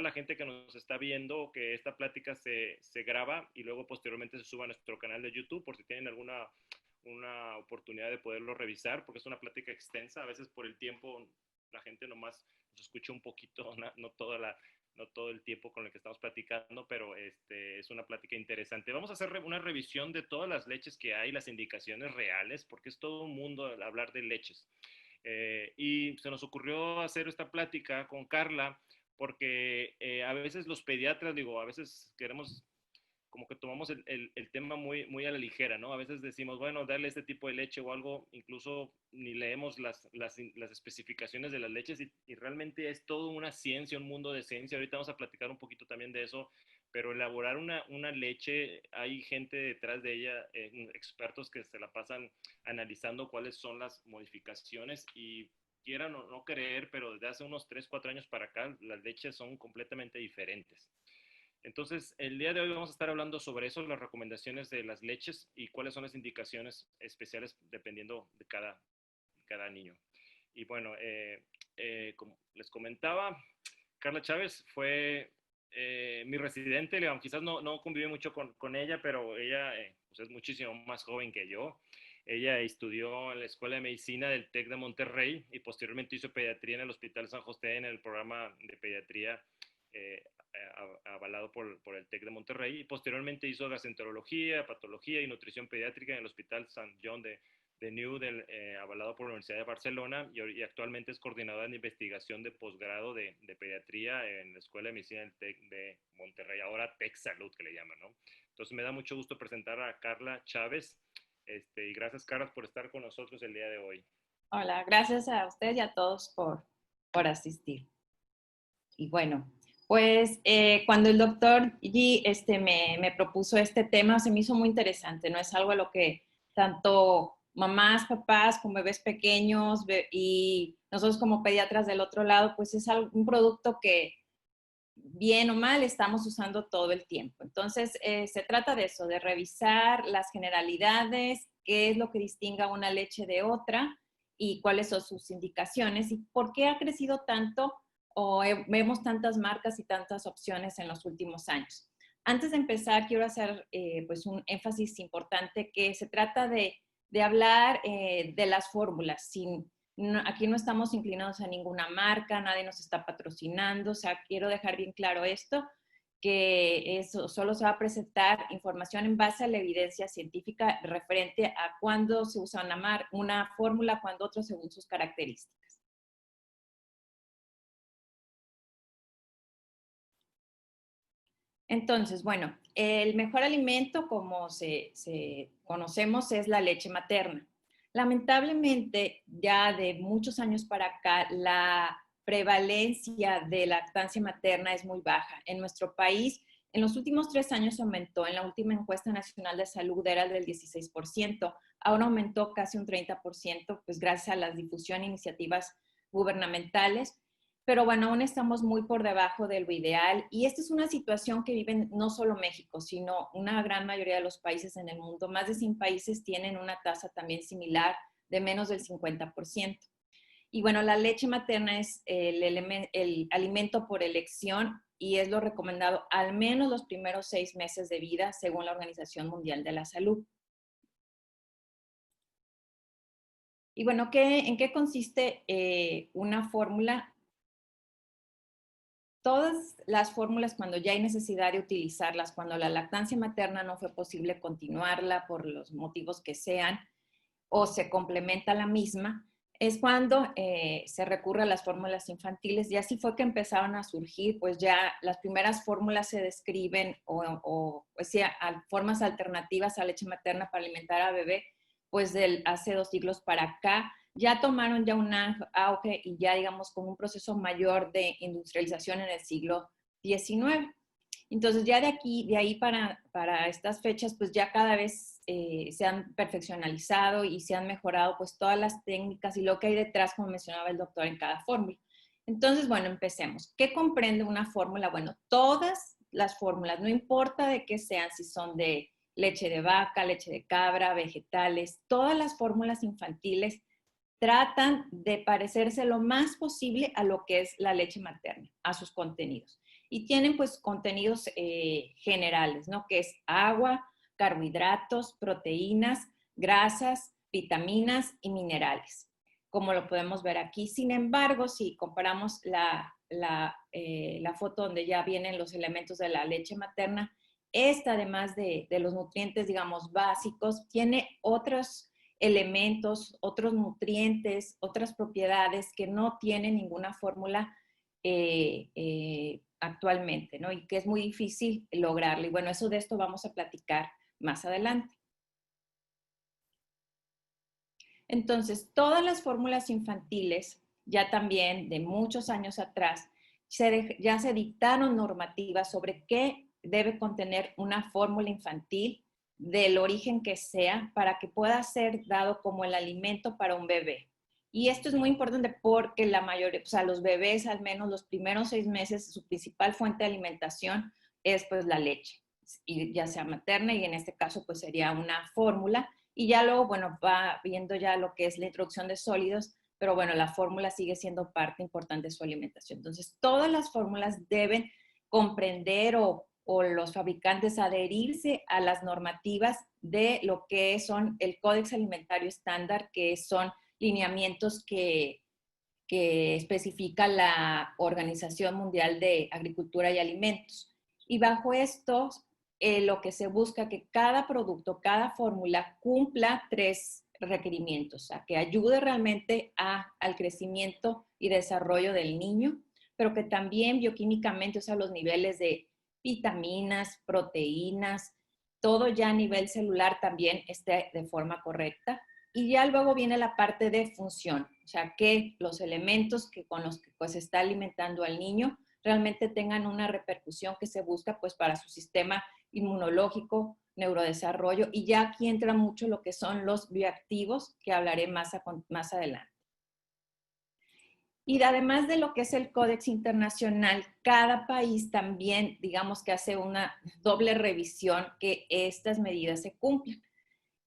la gente que nos está viendo que esta plática se graba y luego posteriormente se suba a nuestro canal de YouTube por si tienen alguna una oportunidad de poderlo revisar, porque es una plática extensa. A veces por el tiempo la gente nomás nos escucha un poquito, no toda la, no todo el tiempo con el que estamos platicando, pero es una plática interesante. Vamos a hacer una revisión de todas las leches que hay, las indicaciones reales, porque es todo un mundo hablar de leches. Y se nos ocurrió hacer esta plática con Carla, porque a veces los pediatras, digo, a veces queremos como que tomamos el tema muy a la ligera, ¿no? A veces decimos, bueno, darle este tipo de leche o algo, incluso ni leemos las especificaciones de las leches y realmente es todo una ciencia, un mundo de ciencia. Ahorita vamos a platicar un poquito también de eso, pero elaborar una leche, hay gente detrás de ella, expertos que se la pasan analizando cuáles son las modificaciones y quieran o no creer, pero desde hace unos 3, 4 años para acá, las leches son completamente diferentes. Entonces, el día de hoy vamos a estar hablando sobre eso, las recomendaciones de las leches y cuáles son las indicaciones especiales dependiendo de cada niño. Y bueno, como les comentaba, Carla Chávez fue mi residente, quizás no conviví mucho con ella, pero ella pues es muchísimo más joven que yo. Ella estudió en la Escuela de Medicina del TEC de Monterrey y posteriormente hizo pediatría en el Hospital San José en el programa de pediatría eh, avalado por el TEC de Monterrey y posteriormente hizo gastroenterología, patología y nutrición pediátrica en el Hospital San John de New, avalado por la Universidad de Barcelona y actualmente es coordinadora de investigación de posgrado de pediatría en la Escuela de Medicina del TEC de Monterrey, ahora TEC Salud que le llaman, ¿no? Entonces me da mucho gusto presentar a Carla Chávez y gracias Carla por estar con nosotros el día de hoy. Hola, gracias a usted y a todos por asistir. Y bueno, pues cuando el doctor G me propuso este tema, se me hizo muy interesante, ¿no? Es algo a lo que tanto mamás, papás con bebés pequeños y nosotros como pediatras del otro lado, pues es un producto que bien o mal estamos usando todo el tiempo. Entonces, se trata de eso, de revisar las generalidades, qué es lo que distinga una leche de otra y cuáles son sus indicaciones y por qué ha crecido tanto o vemos tantas marcas y tantas opciones en los últimos años. Antes de empezar, quiero hacer pues un énfasis importante que se trata de hablar de las fórmulas, sin no, aquí no estamos inclinados a ninguna marca, nadie nos está patrocinando, o sea, quiero dejar bien claro esto, que eso solo se va a presentar información en base a la evidencia científica referente a cuándo se usa una fórmula, cuándo otra según sus características. Entonces, bueno, el mejor alimento, como conocemos, es la leche materna. Lamentablemente, ya de muchos años para acá, la prevalencia de lactancia materna es muy baja. En nuestro país, en los últimos 3 años aumentó. En la última encuesta nacional de salud era del 16%. Ahora aumentó casi un 30%, pues gracias a la difusión e iniciativas gubernamentales. Pero bueno, aún estamos muy por debajo de lo ideal y esta es una situación que viven no solo México, sino una gran mayoría de los países en el mundo. Más de 100 países tienen una tasa también similar de menos del 50%. Y bueno, la leche materna es el alimento por elección y es lo recomendado al menos los primeros 6 meses de vida según la Organización Mundial de la Salud. Y bueno, ¿en qué consiste una fórmula? Todas las fórmulas, cuando ya hay necesidad de utilizarlas, cuando la lactancia materna no fue posible continuarla por los motivos que sean, o se complementa la misma, es cuando se recurre a las fórmulas infantiles. Y así fue que empezaron a surgir, pues ya las primeras fórmulas se describen, pues sí, formas alternativas a leche materna para alimentar a bebé, pues hace 2 siglos para acá, ya tomaron ya un auge y ya digamos con un proceso mayor de industrialización en el siglo XIX. Entonces ya de ahí para estas fechas, pues ya cada vez se han perfeccionalizado y se han mejorado pues todas las técnicas y lo que hay detrás, como mencionaba el doctor, en cada fórmula. Entonces, bueno, empecemos. ¿Qué comprende una fórmula? Bueno, todas las fórmulas, no importa de qué sean, si son de leche de vaca, leche de cabra, vegetales, todas las fórmulas infantiles tratan de parecerse lo más posible a lo que es la leche materna, a sus contenidos. y tienen pues contenidos generales, ¿no? Que es agua, carbohidratos, proteínas, grasas, vitaminas y minerales, como lo podemos ver aquí. Sin embargo, si comparamos la foto donde ya vienen los elementos de la leche materna, esta, además de los nutrientes, digamos, básicos, tiene otros elementos, otros nutrientes, otras propiedades que no tiene ninguna fórmula actualmente, ¿no? Y que es muy difícil lograrlo. Y bueno, de esto vamos a platicar más adelante. Entonces, todas las fórmulas infantiles, ya también de muchos años atrás, ya se dictaron normativas sobre qué debe contener una fórmula infantil del origen que sea para que pueda ser dado como el alimento para un bebé. Y esto es muy importante porque la mayoría, o sea, los bebés, al menos los primeros 6 meses, su principal fuente de alimentación es pues la leche, y ya sea materna, y en este caso pues sería una fórmula. Y ya luego, bueno, va viendo ya lo que es la introducción de sólidos, pero bueno, la fórmula sigue siendo parte importante de su alimentación. Entonces, todas las fórmulas deben comprender o los fabricantes adherirse a las normativas de lo que son el Códex Alimentario Estándar, que son lineamientos que especifica la Organización Mundial de Agricultura y Alimentos. Y bajo estos, lo que se busca que cada producto, cada fórmula cumpla 3 requerimientos, o sea, que ayude realmente al crecimiento y desarrollo del niño, pero que también bioquímicamente, o sea, los niveles de vitaminas, proteínas, todo ya a nivel celular también esté de forma correcta. Y ya luego viene la parte de función, o sea, que los elementos con los que pues, se está alimentando al niño realmente tengan una repercusión que se busca pues para su sistema inmunológico, neurodesarrollo, y ya aquí entra mucho lo que son los bioactivos, que hablaré más adelante. Y además de lo que es el Códex Internacional, cada país también, digamos que hace una doble revisión que estas medidas se cumplan.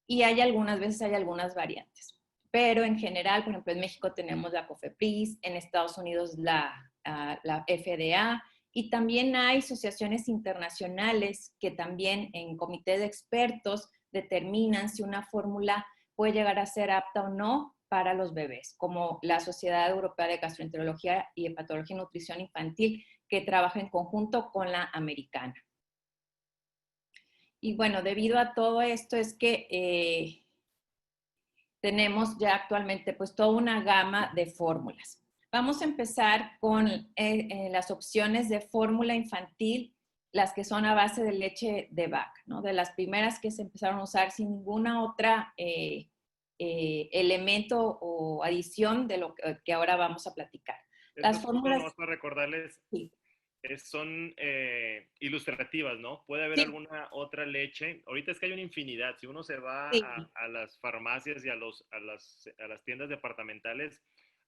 Y algunas veces hay algunas variantes. Pero en general, por ejemplo, en México tenemos la COFEPRIS, en Estados Unidos la FDA, y también hay asociaciones internacionales que también en comité de expertos determinan si una fórmula puede llegar a ser apta o no para los bebés, como la Sociedad Europea de Gastroenterología y Hepatología y Nutrición Infantil, que trabaja en conjunto con la americana. Y bueno, debido a todo esto es que tenemos ya actualmente pues toda una gama de fórmulas. Vamos a empezar con las opciones de fórmula infantil, las que son a base de leche de vaca, ¿no? De las primeras que se empezaron a usar sin ninguna otra elemento o adición de lo que ahora vamos a platicar. Estas fórmulas, no para recordarles, sí, son ilustrativas, ¿no? Puede haber alguna otra leche. Ahorita es que hay una infinidad. Si uno se va a las farmacias y a las tiendas departamentales,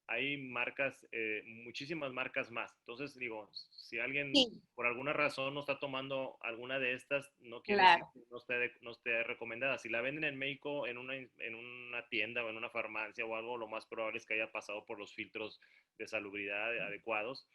hay marcas, muchísimas marcas más. Entonces, digo, si alguien por alguna razón no está tomando alguna de estas, no quiere decir que no esté recomendada. Si la venden en México en una tienda o en una farmacia o algo, lo más probable es que haya pasado por los filtros de salubridad adecuados.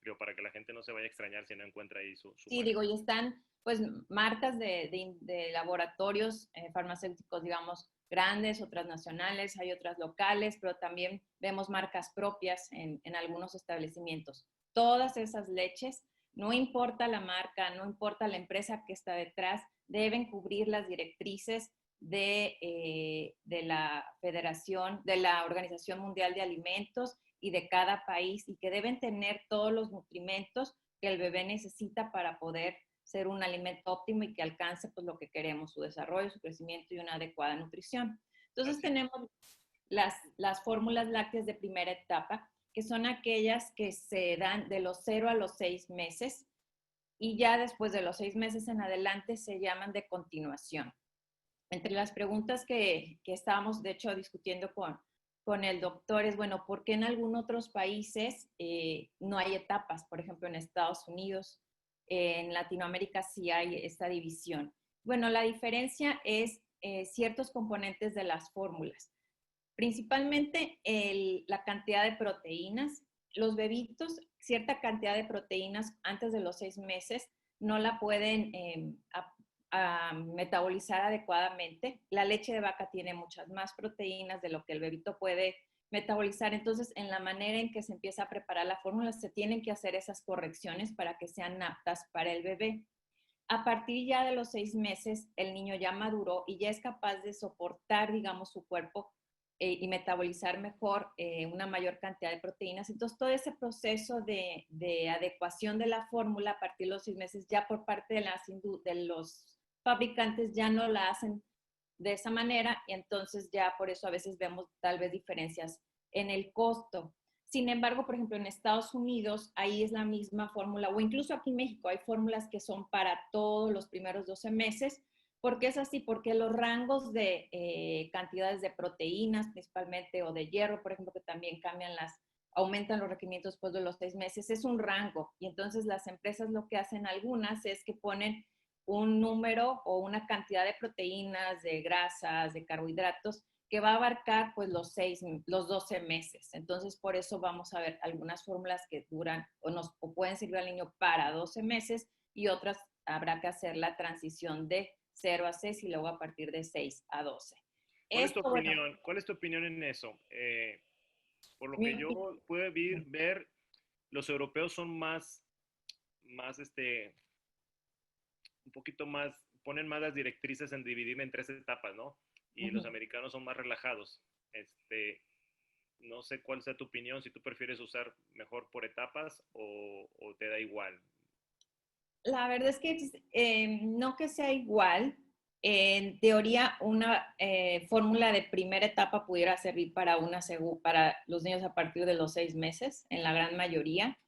Pero para que la gente no se vaya a extrañar si no encuentra ahí su sí, digo, y están pues marcas de laboratorios farmacéuticos, digamos, grandes, otras nacionales, hay otras locales, pero también vemos marcas propias en algunos establecimientos. Todas esas leches, no importa la marca, no importa la empresa que está detrás, deben cubrir las directrices de la Federación, de la Organización Mundial de Alimentos y de cada país, y que deben tener todos los nutrimentos que el bebé necesita para poder ser un alimento óptimo y que alcance pues, lo que queremos, su desarrollo, su crecimiento y una adecuada nutrición. Entonces tenemos las fórmulas lácteas de primera etapa, que son aquellas que se dan de los 0 a los 6 meses, y ya después de los 6 meses en adelante se llaman de continuación. Entre las preguntas que estábamos, de hecho, discutiendo con el doctor es, bueno, ¿por qué en algunos otros países no hay etapas? Por ejemplo, en Estados Unidos, en Latinoamérica sí hay esta división. Bueno, la diferencia es ciertos componentes de las fórmulas. Principalmente la cantidad de proteínas, los bebitos, cierta cantidad de proteínas antes de los 6 meses no la pueden a metabolizar adecuadamente. La leche de vaca tiene muchas más proteínas de lo que el bebito puede metabolizar. Entonces, en la manera en que se empieza a preparar la fórmula, se tienen que hacer esas correcciones para que sean aptas para el bebé. A partir ya de los 6 meses, el niño ya maduró y ya es capaz de soportar, digamos, su cuerpo y metabolizar mejor una mayor cantidad de proteínas. Entonces, todo ese proceso de adecuación de la fórmula a partir de los 6 meses, ya por parte de los fabricantes ya no la hacen de esa manera y entonces ya por eso a veces vemos tal vez diferencias en el costo. Sin embargo, por ejemplo, en Estados Unidos, ahí es la misma fórmula, o incluso aquí en México hay fórmulas que son para todos los primeros 12 meses. ¿Por qué es así? Porque los rangos de cantidades de proteínas principalmente o de hierro, por ejemplo, que también aumentan los requerimientos después de los 6 meses, es un rango. Y entonces las empresas lo que hacen algunas es que ponen un número o una cantidad de proteínas, de grasas, de carbohidratos que va a abarcar pues los 12 meses. Entonces, por eso vamos a ver algunas fórmulas que duran o pueden servir al niño para 12 meses y otras habrá que hacer la transición de 0 a 6 y luego a partir de 6 a 12. ¿Cuál es tu Esto, bueno, opinión? ¿Cuál es tu opinión en eso? Por lo que mi, yo pude ver, los europeos son un poquito más, ponen más las directrices en dividir en 3 etapas, ¿no? Y los americanos son más relajados. No sé cuál sea tu opinión, si tú prefieres usar mejor por etapas o te da igual. la verdad es que no que sea igual. En teoría, una fórmula de primera etapa pudiera servir para los niños a partir de los 6 meses, en la gran mayoría.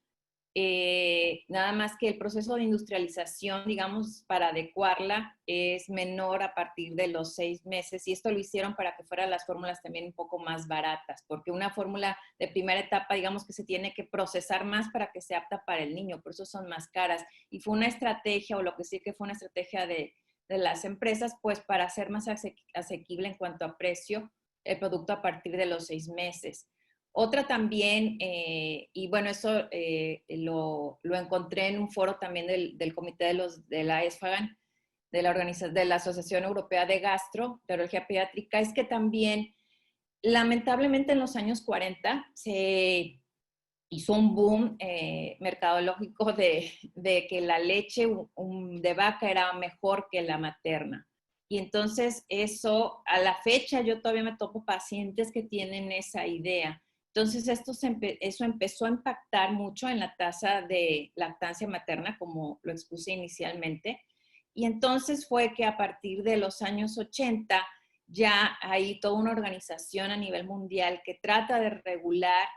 Nada más que el proceso de industrialización, digamos, para adecuarla es menor a partir de los 6 meses y esto lo hicieron para que fueran las fórmulas también un poco más baratas, porque una fórmula de primera etapa, digamos que se tiene que procesar más para que sea apta para el niño, por eso son más caras. Y fue una estrategia, o lo que sí que fue una estrategia de las empresas, pues para hacer más asequible en cuanto a precio el producto a partir de los 6 meses. Otra también, y bueno, eso lo encontré en un foro también del comité de la ESFAGAN, de la Asociación Europea de Gastroenterología Pediátrica, es que también, lamentablemente en los años 40 se hizo un boom mercadológico de que la leche de vaca era mejor que la materna. Y entonces eso, a la fecha, yo todavía me topo pacientes que tienen esa idea. Entonces eso empezó a impactar mucho en la tasa de lactancia materna, como lo expuse inicialmente. Y entonces fue que a partir de los años 80 ya hay toda una organización a nivel mundial que trata de regular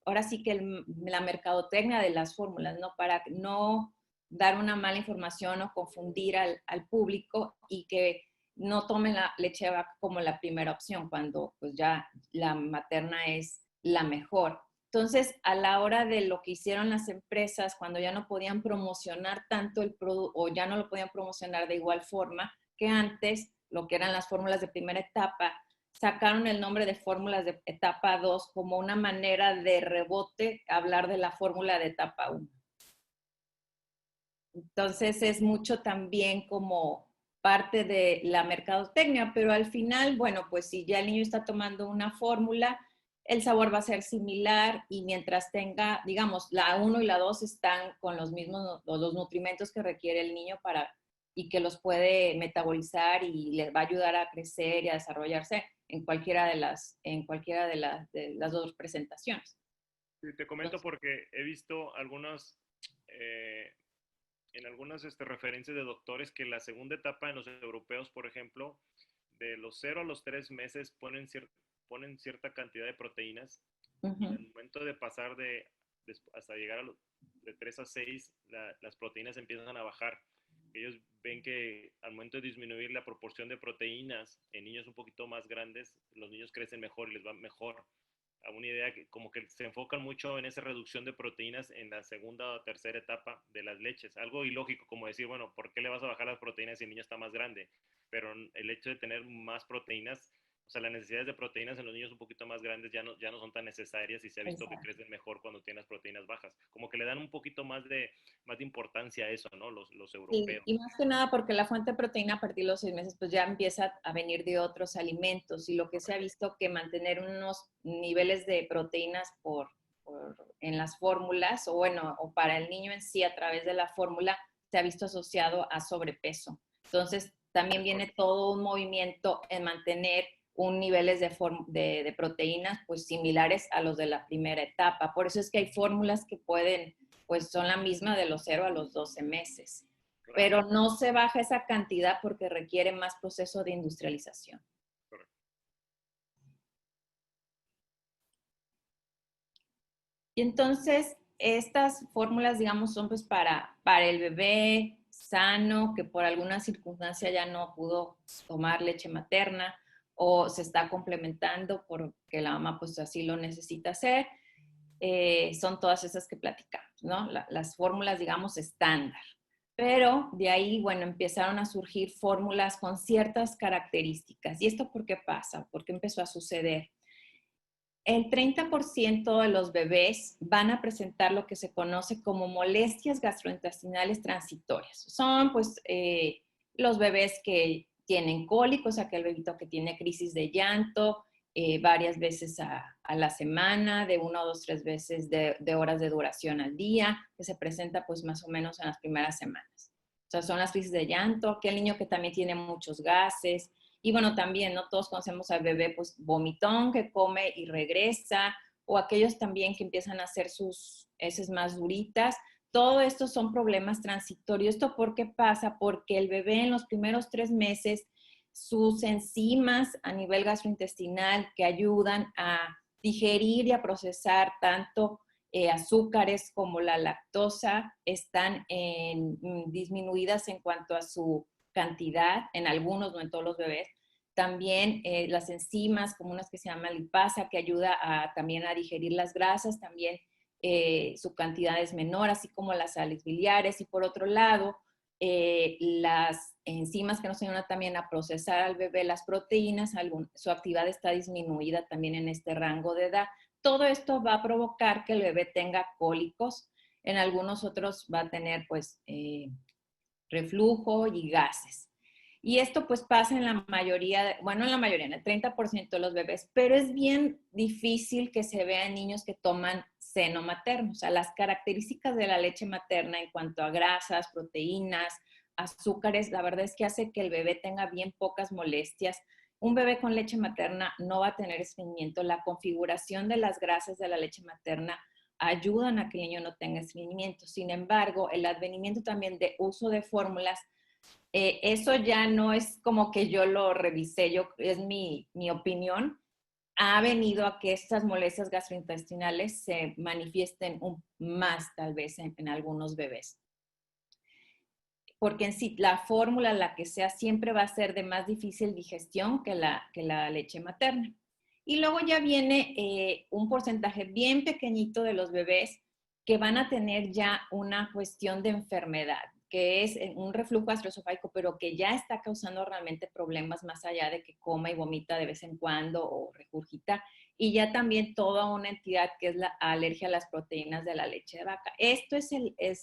ahora sí que la mercadotecnia de las fórmulas, ¿no? Para no dar una mala información o confundir al público y que no tomen la leche de vaca como la primera opción, cuando pues ya la materna es la mejor. Entonces, a la hora de lo que hicieron las empresas, cuando ya no podían promocionar tanto el producto o ya no lo podían promocionar de igual forma que antes, lo que eran las fórmulas de primera etapa, sacaron el nombre de fórmulas de etapa 2 como una manera de rebote hablar de la fórmula de etapa 1. Entonces es mucho también como parte de la mercadotecnia, pero al final, bueno, pues si ya el niño está tomando una fórmula, el sabor va a ser similar y mientras tenga, digamos, la 1 y la 2 están con los mismos, los nutrimentos que requiere el niño y que los puede metabolizar y le va a ayudar a crecer y a desarrollarse en cualquiera de las dos presentaciones. Sí, te comento porque he visto eh, en algunas referencias de doctores que la segunda etapa en los europeos, por ejemplo, de los 0 a los 3 meses ponen cierta cantidad de proteínas y al momento de pasar hasta llegar de 3 a 6, las proteínas empiezan a bajar. Ellos ven que al momento de disminuir la proporción de proteínas en niños un poquito más grandes, los niños crecen mejor y les va mejor. A una idea que como que se enfocan mucho en esa reducción de proteínas en la segunda o tercera etapa de las leches. Algo ilógico como decir, bueno, ¿por qué le vas a bajar las proteínas si el niño está más grande? Pero el hecho de tener más proteínas, o sea, las necesidades de proteínas en los niños un poquito más grandes ya no son tan necesarias y se ha visto que Exacto. crecen mejor cuando tienes proteínas bajas. Como que le dan un poquito más de importancia a eso, ¿no? Los Sí, europeos. y más que nada porque la fuente de proteína a partir de los 6 meses pues ya empieza a venir de otros alimentos y lo que se ha visto que mantener unos niveles de proteínas en las fórmulas o bueno, o para el niño en sí a través de la fórmula se ha visto asociado a sobrepeso. Entonces también viene todo un movimiento en mantener un niveles de proteínas pues similares a los de la primera etapa. Por eso es que hay fórmulas que pueden, pues son la misma de los 0 a los 12 meses, Claro, pero no se baja esa cantidad porque requiere más proceso de industrialización. correcto. Y entonces, estas fórmulas, digamos, son pues para el bebé sano que por alguna circunstancia ya no pudo tomar leche materna o se está complementando porque la mamá pues así lo necesita hacer. Son todas esas que platicamos, ¿no? Las fórmulas, digamos, estándar. Pero de ahí, bueno, empezaron a surgir fórmulas con ciertas características. ¿Y esto por qué pasa? ¿Por qué empezó a suceder? El 30% de los bebés van a presentar lo que se conoce como molestias gastrointestinales transitorias. Son pues los bebés que tienen cólicos, aquel bebito que tiene crisis de llanto varias veces a la semana, de 1, 2, 3 veces de horas de duración al día, que se presenta pues más o menos en las primeras semanas. O sea, son las crisis de llanto, aquel niño que también tiene muchos gases, y bueno, también, ¿no? Todos conocemos al bebé, pues, vomitón, que come y regresa, o aquellos también que empiezan a hacer sus heces más duritas. Todo esto son problemas transitorios. ¿Esto por qué pasa? Porque el bebé en los primeros 3 meses, sus enzimas a nivel gastrointestinal que ayudan a digerir y a procesar tanto azúcares como la lactosa están disminuidas en cuanto a su cantidad, en algunos, no en todos los bebés. También las enzimas, como unas que se llama lipasa, que ayuda también a digerir las grasas, también su cantidad es menor, así como las sales biliares. Y por otro lado, las enzimas que nos ayudan también a procesar al bebé las proteínas, su actividad está disminuida también en este rango de edad. Todo esto va a provocar que el bebé tenga cólicos, en algunos otros va a tener pues reflujo y gases. Y esto pues pasa en la mayoría, bueno, en la mayoría, en el 30% de los bebés, pero es bien difícil que se vea en niños que toman seno materno. O sea, las características de la leche materna en cuanto a grasas, proteínas, azúcares, la verdad es que hace que el bebé tenga bien pocas molestias. Un bebé con leche materna no va a tener estreñimiento. La configuración de las grasas de la leche materna ayudan a que el niño no tenga estreñimiento. Sin embargo, el advenimiento también de uso de fórmulas, eso ya no es como que yo lo revisé, es mi opinión, ha venido a que estas molestias gastrointestinales se manifiesten más tal vez en algunos bebés. Porque en sí la fórmula, la que sea, siempre va a ser de más difícil digestión que la leche materna. Y luego ya viene un porcentaje bien pequeñito de los bebés que van a tener ya una cuestión de enfermedad, que es un reflujo gastroesofágico, pero que ya está causando realmente problemas más allá de que coma y vomita de vez en cuando o regurgita. Y ya también toda una entidad que es la alergia a las proteínas de la leche de vaca. Esto es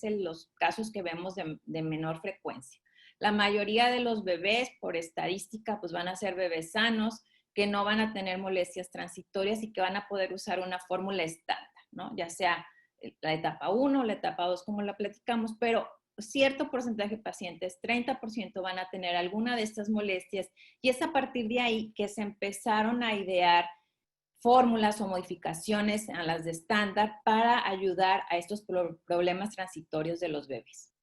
los casos que vemos de menor frecuencia. La mayoría de los bebés, por estadística, pues van a ser bebés sanos, que no van a tener molestias transitorias y que van a poder usar una fórmula estándar, ¿no? Ya sea la etapa 1 o la etapa 2, como la platicamos, pero cierto porcentaje de pacientes, 30%, van a tener alguna de estas molestias y es a partir de ahí que se empezaron a idear fórmulas o modificaciones a las de estándar para ayudar a estos problemas transitorios de los bebés.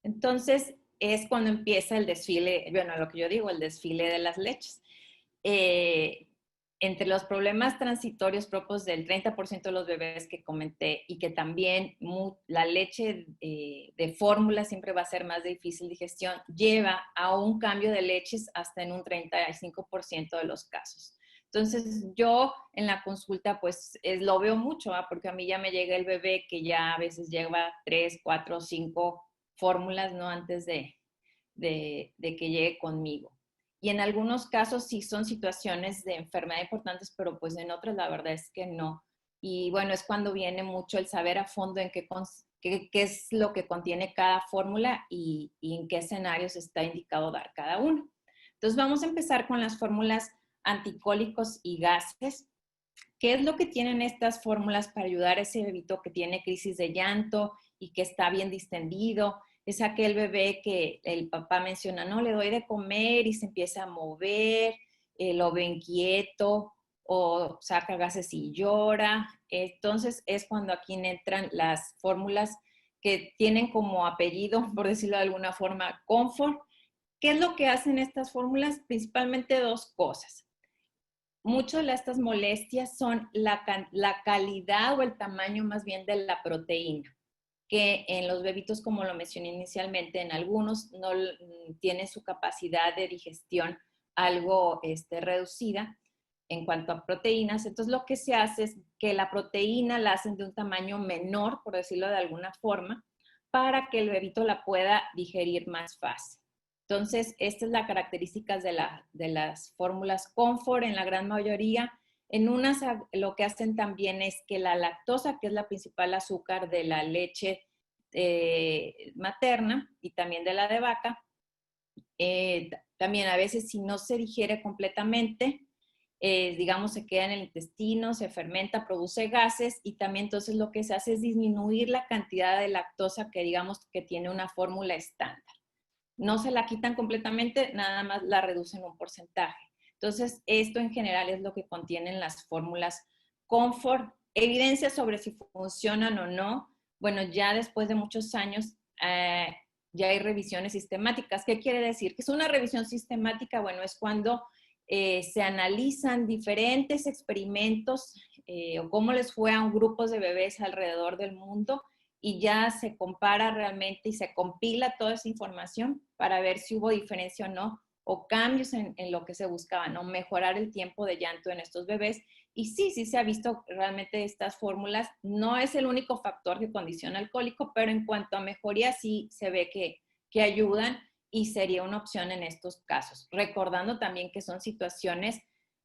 Entonces, es cuando empieza el desfile, bueno, lo que yo digo, el desfile de las leches. Eh, Entre los problemas transitorios propios del 30% de los bebés que comenté y que también la leche de fórmula siempre va a ser más de difícil digestión, lleva a un cambio de leches hasta en un 35% de los casos. Entonces yo en la consulta pues lo veo mucho, porque a mí ya me llega el bebé que ya a veces lleva 3, 4, 5 fórmulas, ¿no? Antes de que llegue conmigo. Y en algunos casos sí son situaciones de enfermedad importantes, pero pues en otras la verdad es que no. Y bueno, es cuando viene mucho el saber a fondo en qué es lo que contiene cada fórmula y en qué escenarios está indicado dar cada uno. Entonces vamos a empezar con las fórmulas anticólicos y gases. ¿Qué es lo que tienen estas fórmulas para ayudar a ese bebito que tiene crisis de llanto y que está bien distendido? Es aquel bebé que el papá menciona, no, le doy de comer y se empieza a mover, lo ve inquieto o saca gases y llora. Entonces es cuando aquí entran las fórmulas que tienen como apellido, por decirlo de alguna forma, Comfort. ¿Qué es lo que hacen estas fórmulas? Principalmente dos cosas. Muchas de estas molestias son la calidad o el tamaño más bien de la proteína, que en los bebitos, como lo mencioné inicialmente, en algunos no tiene su capacidad de digestión algo reducida en cuanto a proteínas. Entonces lo que se hace es que la proteína la hacen de un tamaño menor, por decirlo de alguna forma, para que el bebito la pueda digerir más fácil. Entonces, esta es la característica de las fórmulas Comfort en la gran mayoría. En unas lo que hacen también es que la lactosa, que es la principal azúcar de la leche materna y también de la de vaca, también a veces si no se digiere completamente, digamos, se queda en el intestino, se fermenta, produce gases y también entonces lo que se hace es disminuir la cantidad de lactosa que digamos que tiene una fórmula estándar. No se la quitan completamente, nada más la reducen un porcentaje. Entonces, esto en general es lo que contienen las fórmulas Comfort. Evidencia sobre si funcionan o no. Bueno, ya después de muchos años, ya hay revisiones sistemáticas. ¿Qué quiere decir? Que es una revisión sistemática, bueno, es cuando se analizan diferentes experimentos o cómo les fue a un grupos de bebés alrededor del mundo y ya se compara realmente y se compila toda esa información para ver si hubo diferencia o no, o cambios en lo que se buscaba, ¿no? Mejorar el tiempo de llanto en estos bebés. Y sí, sí se ha visto realmente estas fórmulas. No es el único factor que condiciona el cólico, pero en cuanto a mejoría sí se ve que ayudan y sería una opción en estos casos. Recordando también que son situaciones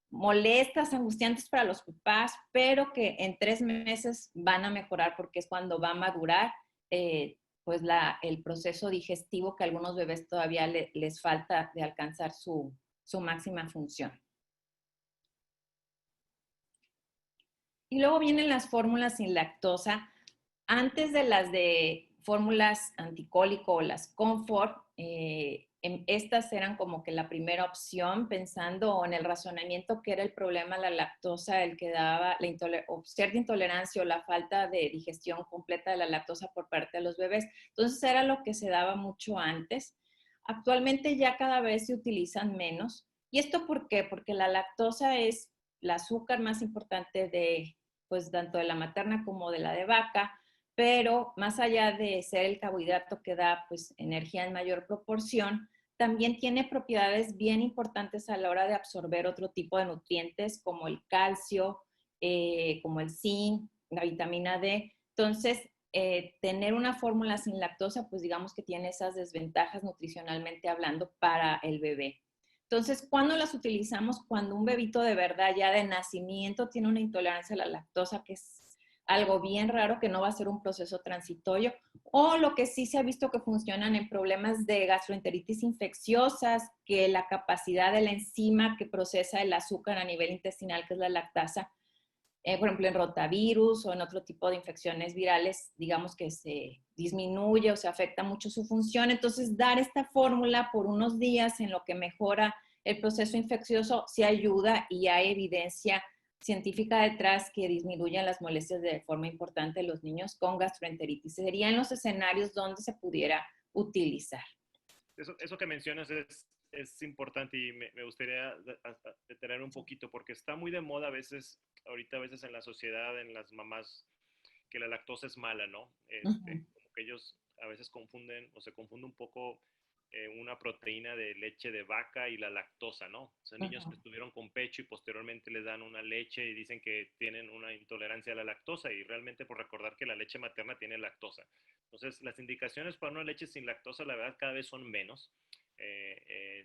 molestas, angustiantes para los papás, pero que en 3 meses van a mejorar porque es cuando va a madurar pues el proceso digestivo que a algunos bebés todavía les falta de alcanzar su máxima función. Y luego vienen las fórmulas sin lactosa. Antes de las de fórmulas anticólico o las Comfort, estas eran como que la primera opción, pensando en el razonamiento que era el problema la lactosa, el que daba cierta intolerancia o la falta de digestión completa de la lactosa por parte de los bebés. Entonces era lo que se daba mucho antes. Actualmente ya cada vez se utilizan menos. ¿Y esto por qué? Porque la lactosa es el azúcar más importante de, pues, tanto de la materna como de la de vaca, pero más allá de ser el carbohidrato que da pues energía en mayor proporción, también tiene propiedades bien importantes a la hora de absorber otro tipo de nutrientes como el calcio, como el zinc, la vitamina D. Entonces, tener una fórmula sin lactosa, pues digamos que tiene esas desventajas nutricionalmente hablando para el bebé. Entonces, ¿cuándo las utilizamos? Cuando un bebito de verdad ya de nacimiento tiene una intolerancia a la lactosa, que es algo bien raro, que no va a ser un proceso transitorio, o lo que sí se ha visto que funcionan en problemas de gastroenteritis infecciosas, que la capacidad de la enzima que procesa el azúcar a nivel intestinal, que es la lactasa, por ejemplo, en rotavirus o en otro tipo de infecciones virales, digamos que se disminuye o se afecta mucho su función. Entonces, dar esta fórmula por unos días en lo que mejora el proceso infeccioso sí ayuda y hay evidencia científica detrás que disminuyen las molestias de forma importante en los niños con gastroenteritis. Serían los escenarios donde se pudiera utilizar. Eso que mencionas es importante y me gustaría detener un poquito porque está muy de moda a veces, ahorita a veces en la sociedad, en las mamás, que la lactosa es mala, ¿no? Como que ellos a veces confunden o se confunde un poco una proteína de leche de vaca y la lactosa, ¿no? Son niños que estuvieron con pecho y posteriormente les dan una leche y dicen que tienen una intolerancia a la lactosa y realmente por recordar que la leche materna tiene lactosa. Entonces, las indicaciones para una leche sin lactosa, la verdad, cada vez son menos.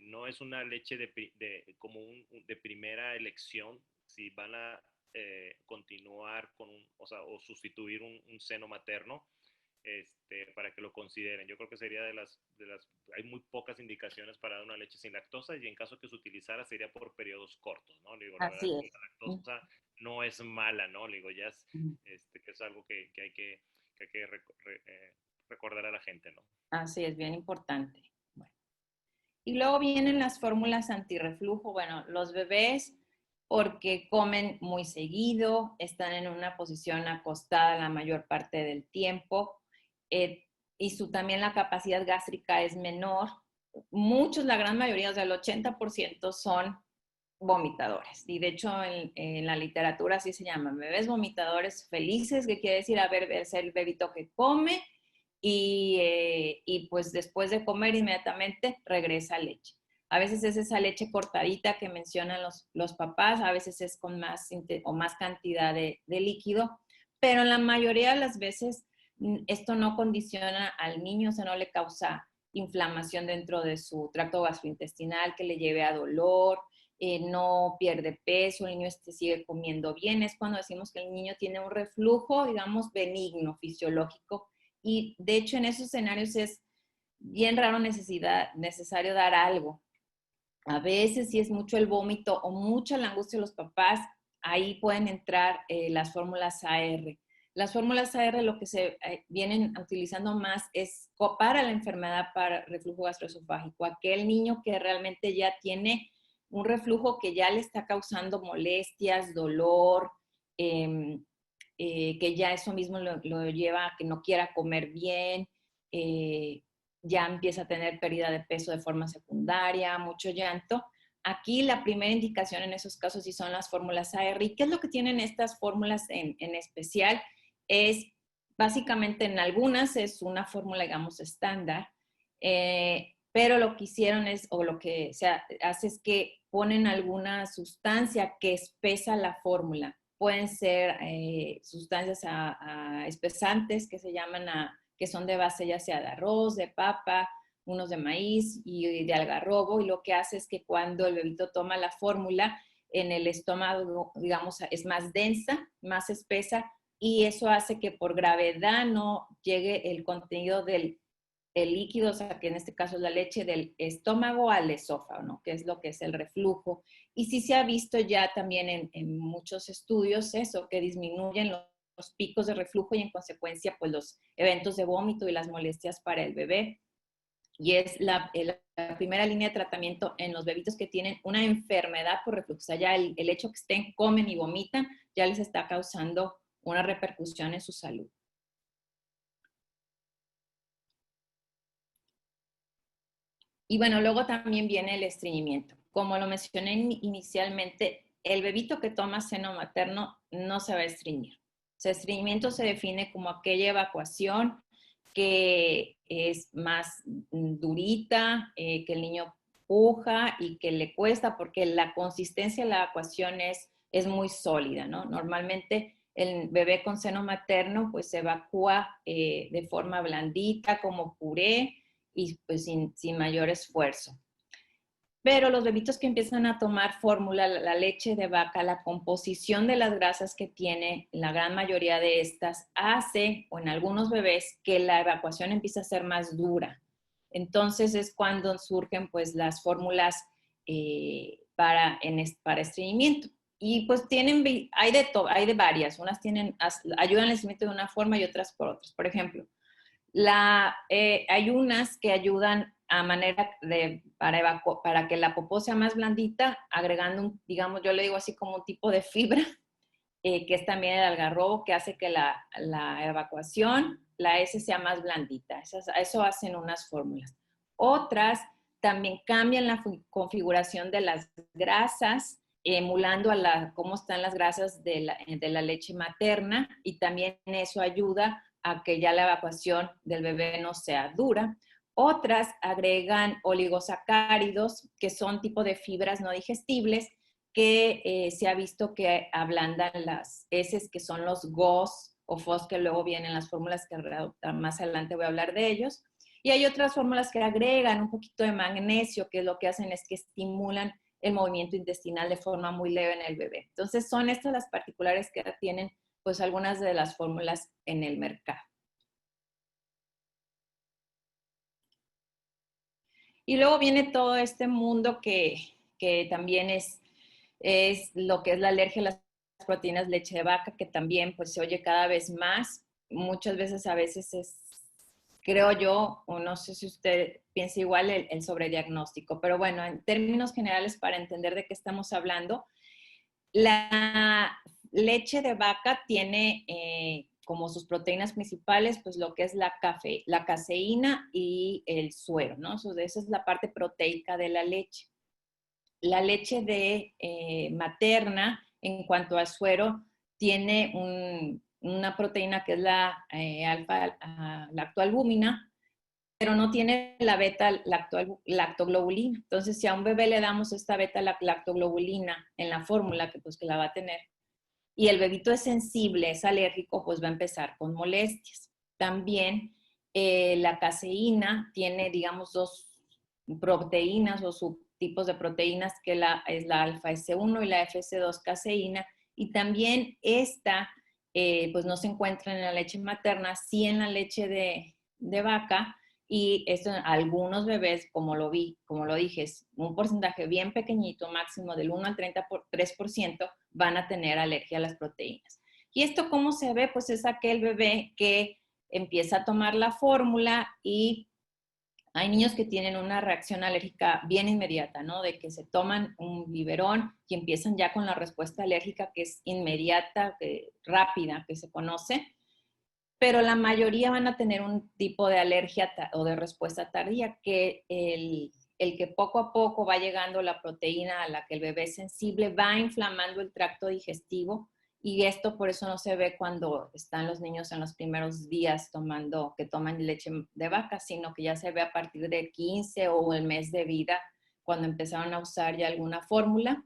no es una leche como de primera elección si van a continuar con o sustituir un seno materno, para que lo consideren. Yo creo que sería hay muy pocas indicaciones para dar una leche sin lactosa, y en caso que se utilizara sería por periodos cortos, ¿no? Digo, la verdad Así es que es. la lactosa no es mala, ¿no? Digo, ya es, Ujú. que es algo que hay que recordar a la gente, ¿no? Así es, bien importante. Bueno. Y luego vienen las fórmulas antirreflujo. Bueno, los bebés, porque comen muy seguido, están en una posición acostada la mayor parte del tiempo, eh, y también la capacidad gástrica es menor. Muchos, la gran mayoría, o sea, el 80% son vomitadores. Y de hecho en la literatura así se llaman, bebés vomitadores felices, que quiere decir es el bebito que come y pues después de comer inmediatamente regresa leche. A veces es esa leche cortadita que mencionan los papás, a veces es con más o más cantidad de líquido, pero en la mayoría de las veces esto no condiciona al niño, o sea, no le causa inflamación dentro de su tracto gastrointestinal que le lleve a dolor, no pierde peso, el niño sigue comiendo bien. Es cuando decimos que el niño tiene un reflujo, digamos, benigno, fisiológico. Y de hecho en esos escenarios es bien raro necesario dar algo. A veces si es mucho el vómito o mucha la angustia de los papás, ahí pueden entrar las fórmulas AR. Las fórmulas AR lo que se vienen utilizando más es para la enfermedad para reflujo gastroesofágico. Aquel niño que realmente ya tiene un reflujo que ya le está causando molestias, dolor, eh, que ya eso mismo lo lleva a que no quiera comer bien, ya empieza a tener pérdida de peso de forma secundaria, mucho llanto. Aquí la primera indicación en esos casos sí son las fórmulas AR. ¿Y qué es lo que tienen estas fórmulas en especial? Es básicamente en algunas es una fórmula, digamos, estándar, pero lo que hicieron es, o lo que se hace es que ponen alguna sustancia que espesa la fórmula. Pueden ser sustancias espesantes que se llaman que son de base ya sea de arroz, de papa, unos de maíz y de algarrobo, y lo que hace es que cuando el bebito toma la fórmula, en el estómago, digamos, es más densa, más espesa, y eso hace que por gravedad no llegue el contenido del el líquido, o sea, que en este caso es la leche, del estómago al esófago, ¿no? Que es lo que es el reflujo. Y sí se ha visto ya también en muchos estudios eso, que disminuyen los picos de reflujo y en consecuencia, pues los eventos de vómito y las molestias para el bebé. Y es la primera línea de tratamiento en los bebitos que tienen una enfermedad por reflujo. O sea, ya el hecho que estén, comen y vomitan, ya les está causando una repercusión en su salud. Y bueno, luego también viene el estreñimiento. Como lo mencioné inicialmente, el bebito que toma seno materno no se va a estreñir. O sea, estreñimiento se define como aquella evacuación que es más durita, que el niño puja y que le cuesta porque la consistencia de la evacuación es muy sólida, ¿no? Normalmente el bebé con seno materno pues se evacúa de forma blandita como puré, y pues sin mayor esfuerzo. Pero los bebitos que empiezan a tomar fórmula, la leche de vaca, la composición de las grasas que tiene, la gran mayoría de estas, hace, o en algunos bebés, que la evacuación empiece a ser más dura. Entonces es cuando surgen pues las fórmulas para estreñimiento. Y pues hay de varias, unas ayudan al estreñimiento de una forma y otras por otras. Por ejemplo, hay unas que ayudan a manera para que la popó sea más blandita, agregando, digamos, yo le digo así como un tipo de fibra, que es también el algarrobo, que hace que la evacuación, la S sea más blandita. Eso hacen unas fórmulas. Otras también cambian la configuración de las grasas, emulando cómo están las grasas de la leche materna, y también eso ayuda a que ya la evacuación del bebé no sea dura. Otras agregan oligosacáridos, que son tipo de fibras no digestibles, que se ha visto que ablandan las heces, que son los GOS o FOS, que luego vienen las fórmulas que más adelante voy a hablar de ellos. Y hay otras fórmulas que agregan un poquito de magnesio, que lo que hacen es que estimulan el movimiento intestinal de forma muy leve en el bebé. Entonces, son estas las particulares que tienen pues algunas de las fórmulas en el mercado. Y luego viene todo este mundo que también es lo que es la alergia a las proteínas de leche de vaca, que también pues se oye cada vez más. Muchas veces, a veces es, creo yo, o no sé si usted piensa igual, el sobrediagnóstico. Pero bueno, en términos generales, para entender de qué estamos hablando, la leche de vaca tiene como sus proteínas principales, pues lo que es la caseína y el suero, ¿no? Esa es la parte proteica de la leche. La leche de materna, en cuanto al suero, tiene una proteína que es la alfa-lactoalbúmina, pero no tiene la beta-lactoglobulina. Entonces, si a un bebé le damos esta beta-lactoglobulina en la fórmula, que pues que la va a tener, y el bebito es sensible, es alérgico, pues va a empezar con molestias. También la caseína tiene, digamos, dos proteínas o subtipos de proteínas, que es la alfa S1 y la FS2 caseína, y también esta, pues no se encuentra en la leche materna, sí en la leche de vaca, y esto en algunos bebés, como lo dije, es un porcentaje bien pequeñito, máximo del 1 al 33%, van a tener alergia a las proteínas. ¿Y esto cómo se ve? Pues es aquel bebé que empieza a tomar la fórmula y hay niños que tienen una reacción alérgica bien inmediata, ¿no? De que se toman un biberón y empiezan ya con la respuesta alérgica, que es inmediata, rápida, que se conoce, pero la mayoría van a tener un tipo de alergia o de respuesta tardía, que el que poco a poco va llegando la proteína a la que el bebé es sensible, va inflamando el tracto digestivo, y esto por eso no se ve cuando están los niños en los primeros días que toman leche de vaca, sino que ya se ve a partir de 15 o el mes de vida, cuando empezaron a usar ya alguna fórmula,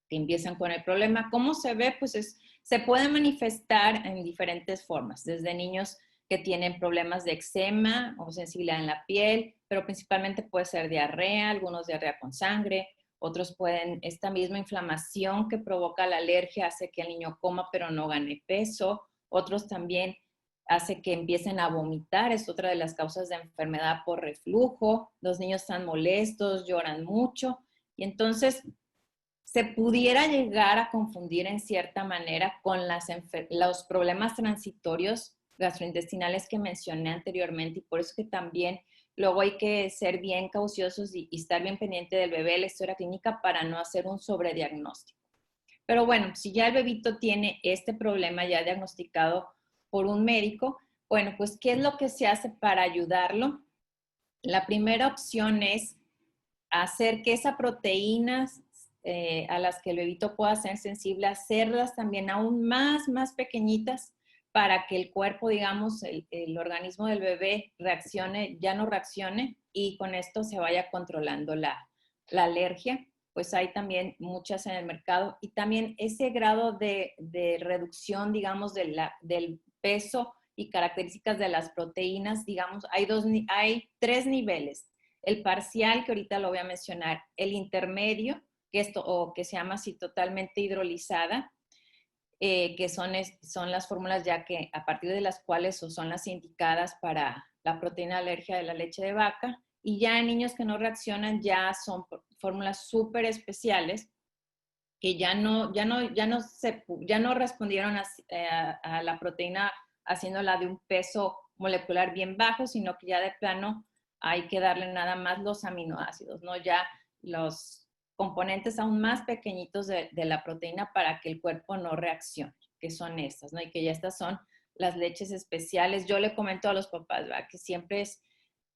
que empiezan con el problema. ¿Cómo se ve? Pues se puede manifestar en diferentes formas, desde niños que tienen problemas de eczema o sensibilidad en la piel, pero principalmente puede ser diarrea, algunos diarrea con sangre, otros esta misma inflamación que provoca la alergia hace que el niño coma pero no gane peso, otros también hace que empiecen a vomitar, es otra de las causas de enfermedad por reflujo, los niños están molestos, lloran mucho, y entonces se pudiera llegar a confundir en cierta manera con los problemas transitorios gastrointestinales que mencioné anteriormente, y por eso que también luego hay que ser bien cauciosos y estar bien pendiente del bebé, la historia clínica, para no hacer un sobrediagnóstico. Pero bueno, si ya el bebito tiene este problema ya diagnosticado por un médico, bueno, pues ¿qué es lo que se hace para ayudarlo? La primera opción es hacer que esas proteínas a las que el bebito pueda ser sensible, hacerlas también aún más pequeñitas, para que el cuerpo, digamos, el organismo del bebé ya no reaccione, y con esto se vaya controlando la alergia. Pues hay también muchas en el mercado, y también ese grado de reducción, digamos, del peso y características de las proteínas, digamos, hay 3 niveles. El parcial, que ahorita lo voy a mencionar, el intermedio, o que se llama así totalmente hidrolizada, que son las fórmulas ya que a partir de las cuales son las indicadas para la proteína alergia de la leche de vaca, y ya en niños que no reaccionan ya son fórmulas súper especiales, que ya no respondieron a la proteína haciéndola de un peso molecular bien bajo, sino que ya de plano hay que darle nada más los aminoácidos, ¿no? Ya los componentes aún más pequeñitos de la proteína, para que el cuerpo no reaccione, que son estas, ¿no? Y que ya estas son las leches especiales. Yo le comento a los papás, ¿verdad?, que siempre es,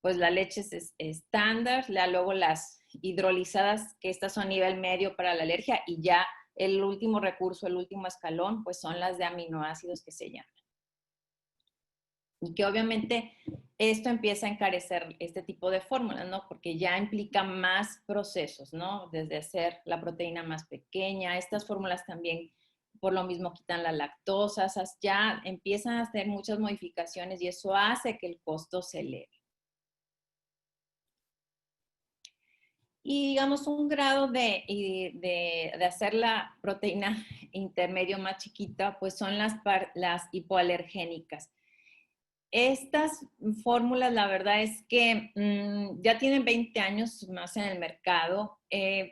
pues la leche es estándar, luego las hidrolizadas, que estas son nivel medio para la alergia, y ya el último recurso, el último escalón, pues son las de aminoácidos, que se llaman. Y que obviamente esto empieza a encarecer este tipo de fórmulas, ¿no? Porque ya implica más procesos, ¿no? Desde hacer la proteína más pequeña, estas fórmulas también por lo mismo quitan la lactosa, ya empiezan a hacer muchas modificaciones, y eso hace que el costo se eleve. Y digamos un grado de hacer la proteína intermedio más chiquita, pues son las hipoalergénicas. Estas fórmulas, la verdad es que ya tienen 20 años más en el mercado.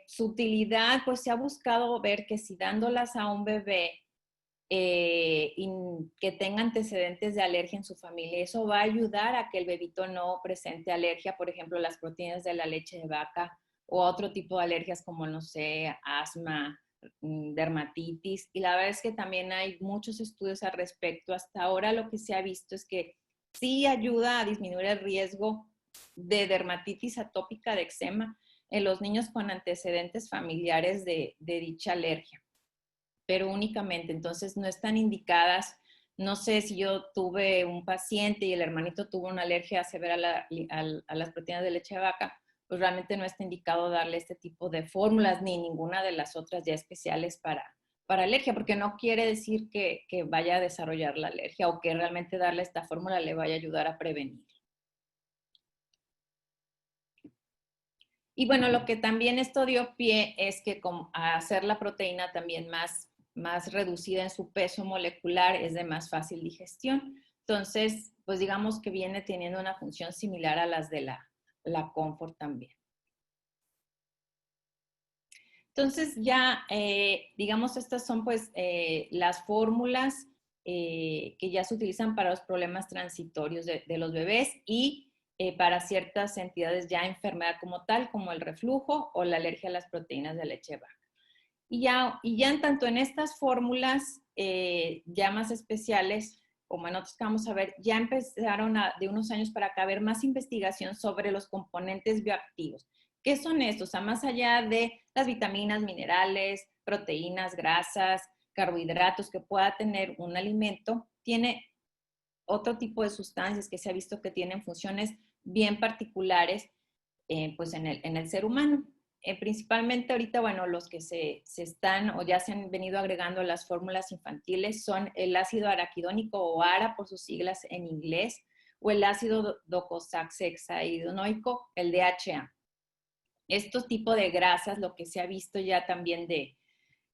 Su utilidad, pues se ha buscado ver que si dándolas a un bebé que tenga antecedentes de alergia en su familia, eso va a ayudar a que el bebito no presente alergia, por ejemplo, las proteínas de la leche de vaca o otro tipo de alergias como, no sé, asma, dermatitis. Y la verdad es que también hay muchos estudios al respecto. Hasta ahora lo que se ha visto es que sí ayuda a disminuir el riesgo de dermatitis atópica, de eczema, en los niños con antecedentes familiares de dicha alergia, pero únicamente. Entonces no están indicadas. No sé si yo tuve un paciente y el hermanito tuvo una alergia severa a las proteínas de leche de vaca, pues realmente no está indicado darle este tipo de fórmulas ni ninguna de las otras ya especiales para alergia, porque no quiere decir que vaya a desarrollar la alergia o que realmente darle esta fórmula le vaya a ayudar a prevenir. Y bueno, lo que también esto dio pie es que a hacer la proteína también más reducida en su peso molecular es de más fácil digestión. Entonces, pues digamos que viene teniendo una función similar a las de la Comfort también. Entonces ya, digamos, estas son pues las fórmulas que ya se utilizan para los problemas transitorios de los bebés y para ciertas entidades ya enfermedad como tal, como el reflujo o la alergia a las proteínas de leche de vaca. Y ya en tanto en estas fórmulas ya más especiales, como en otros que vamos a ver, ya empezaron de unos años para acá a haber más investigación sobre los componentes bioactivos. ¿Qué son estos? O sea, más allá de las vitaminas, minerales, proteínas, grasas, carbohidratos que pueda tener un alimento, tiene otro tipo de sustancias que se ha visto que tienen funciones bien particulares pues en el ser humano. Principalmente ahorita, bueno, los que se están o ya se han venido agregando a las fórmulas infantiles son el ácido araquidónico o ARA por sus siglas en inglés, o el ácido docosahexaidinoico, el DHA. Estos tipos de grasas, lo que se ha visto ya también de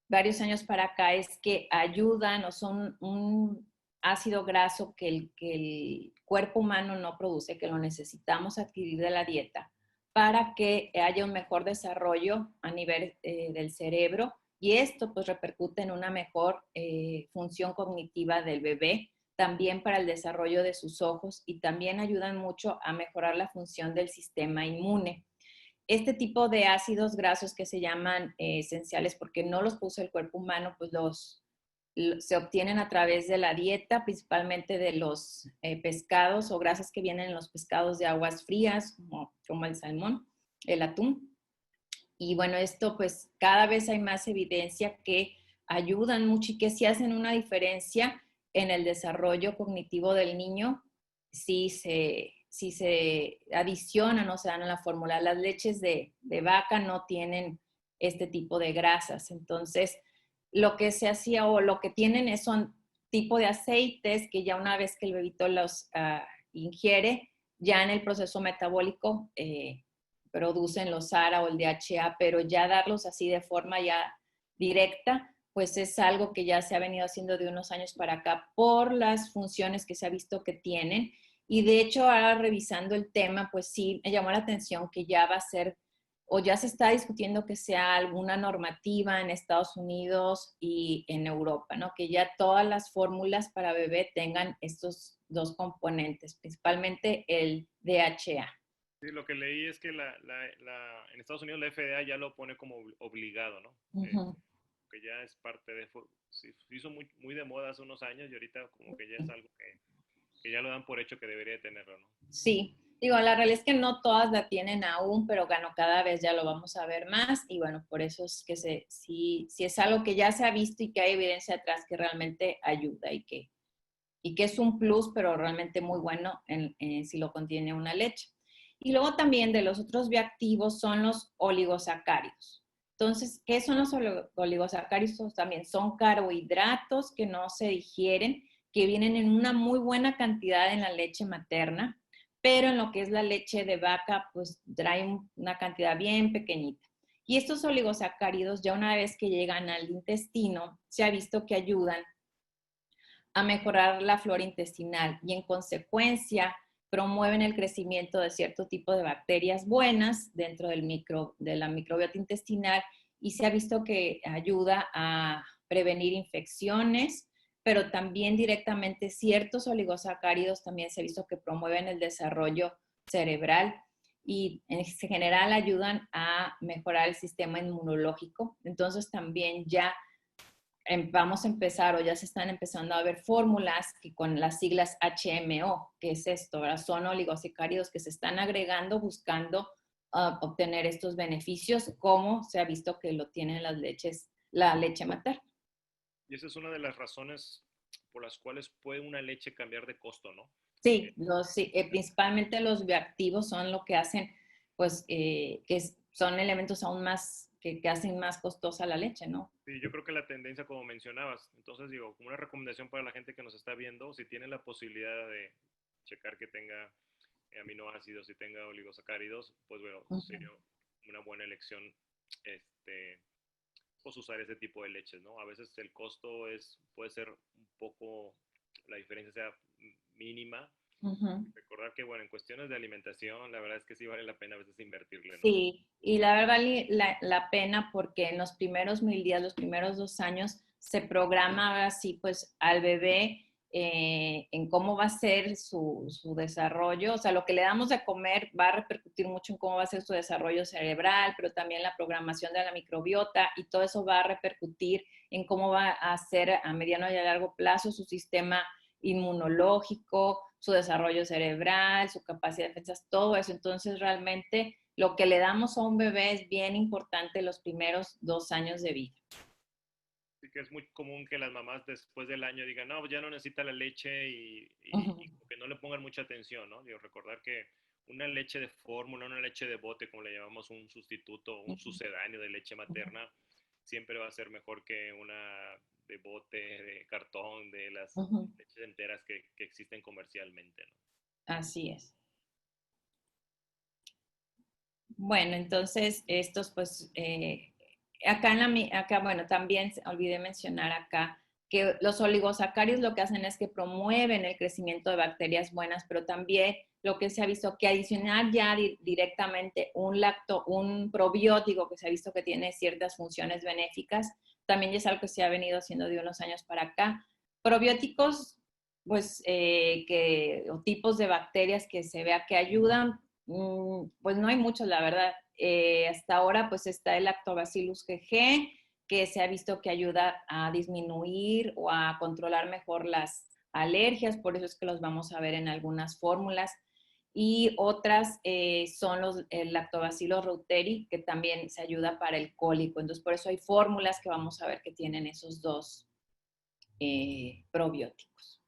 varios años para acá, es que ayudan o son un ácido graso que el cuerpo humano no produce, que lo necesitamos adquirir de la dieta para que haya un mejor desarrollo a nivel del cerebro, y esto pues repercute en una mejor función cognitiva del bebé, también para el desarrollo de sus ojos, y también ayudan mucho a mejorar la función del sistema inmune. Este tipo de ácidos grasos que se llaman esenciales porque no los produce el cuerpo humano, pues se obtienen a través de la dieta, principalmente de los pescados o grasas que vienen en los pescados de aguas frías, como el salmón, el atún. Y bueno, esto pues cada vez hay más evidencia que ayudan mucho y que sí hacen una diferencia en el desarrollo cognitivo del niño si se adicionan o se dan a la fórmula. Las leches de vaca no tienen este tipo de grasas. Entonces, lo que se hacía o lo que tienen son tipo de aceites que ya una vez que el bebito los ingiere, ya en el proceso metabólico producen los ARA o el DHA, pero ya darlos así de forma ya directa, pues es algo que ya se ha venido haciendo de unos años para acá por las funciones que se ha visto que tienen. Y de hecho, ahora revisando el tema, pues sí, me llamó la atención que ya va a ser, o ya se está discutiendo que sea alguna normativa en Estados Unidos y en Europa, ¿no? Que ya todas las fórmulas para bebé tengan estos dos componentes, principalmente el DHA. Sí, lo que leí es que en Estados Unidos la FDA ya lo pone como obligado, ¿no? Que ya es parte de... Se hizo muy de moda hace unos años y ahorita como que ya es algo que ya lo dan por hecho que debería de tenerlo, ¿no? Sí, digo, la realidad es que no todas la tienen aún, pero bueno, cada vez ya lo vamos a ver más y bueno, por eso es que sí es algo que ya se ha visto y que hay evidencia atrás que realmente ayuda y que es un plus, pero realmente muy bueno si lo contiene una leche. Y luego también de los otros bioactivos son los oligosacáridos. Entonces, ¿qué son los oligosacáridos? También son carbohidratos que no se digieren, que vienen en una muy buena cantidad en la leche materna, pero en lo que es la leche de vaca, pues trae una cantidad bien pequeñita. Y estos oligosacáridos, ya una vez que llegan al intestino, se ha visto que ayudan a mejorar la flora intestinal y en consecuencia promueven el crecimiento de cierto tipo de bacterias buenas dentro de la microbiota intestinal y se ha visto que ayuda a prevenir infecciones, pero también directamente ciertos oligosacáridos también se ha visto que promueven el desarrollo cerebral y en general ayudan a mejorar el sistema inmunológico. Entonces también ya vamos a empezar o ya se están empezando a ver fórmulas que con las siglas HMO, que es esto, ¿verdad? Son oligosacáridos que se están agregando buscando obtener estos beneficios, como se ha visto que lo tienen las leches, la leche materna. Y esa es una de las razones por las cuales puede una leche cambiar de costo, ¿no? Sí, principalmente los bioactivos son lo que hacen, pues, son elementos aún más, que hacen más costosa la leche, ¿no? Sí, yo creo que la tendencia, como mencionabas, entonces digo, como una recomendación para la gente que nos está viendo, si tiene la posibilidad de checar que tenga aminoácidos y tenga oligosacáridos, pues bueno, sería una buena elección este, pues usar ese tipo de leches, ¿no? A veces el costo puede ser un poco, la diferencia sea mínima. Recordar que, bueno, en cuestiones de alimentación, la verdad es que sí vale la pena a veces invertirle, ¿no? Sí, y la verdad vale la pena porque en los primeros 1000 días, los primeros 2 años, se programa así pues al bebé en cómo va a ser su desarrollo. O sea, lo que le damos de comer va a repercutir mucho en cómo va a ser su desarrollo cerebral, pero también la programación de la microbiota y todo eso va a repercutir en cómo va a ser a mediano y a largo plazo su sistema inmunológico, su desarrollo cerebral, su capacidad de defensa, todo eso. Entonces, realmente lo que le damos a un bebé es bien importante los primeros 2 años de vida. Sí que es muy común que las mamás después del año digan, no, ya no necesita la leche y que no le pongan mucha atención, ¿no? Digo, recordar que una leche de fórmula, una leche de bote, como le llamamos un sustituto, un sucedáneo de leche materna, siempre va a ser mejor que una de bote, de cartón, de las leches enteras que existen comercialmente, ¿no? Así es. Bueno, entonces estos pues acá, bueno, también olvidé mencionar acá que los oligosacáridos lo que hacen es que promueven el crecimiento de bacterias buenas, pero también lo que se ha visto que adicionar ya directamente un probiótico que se ha visto que tiene ciertas funciones benéficas, también es algo que se ha venido haciendo de unos años para acá. Probióticos, pues, o tipos de bacterias que se vea que ayudan, pues no hay muchos, la verdad. Hasta ahora, pues está el Lactobacillus GG, que se ha visto que ayuda a disminuir o a controlar mejor las alergias, por eso es que los vamos a ver en algunas fórmulas. Y otras son el Lactobacillus reuteri, que también se ayuda para el cólico. Entonces, por eso hay fórmulas que vamos a ver que tienen esos dos probióticos.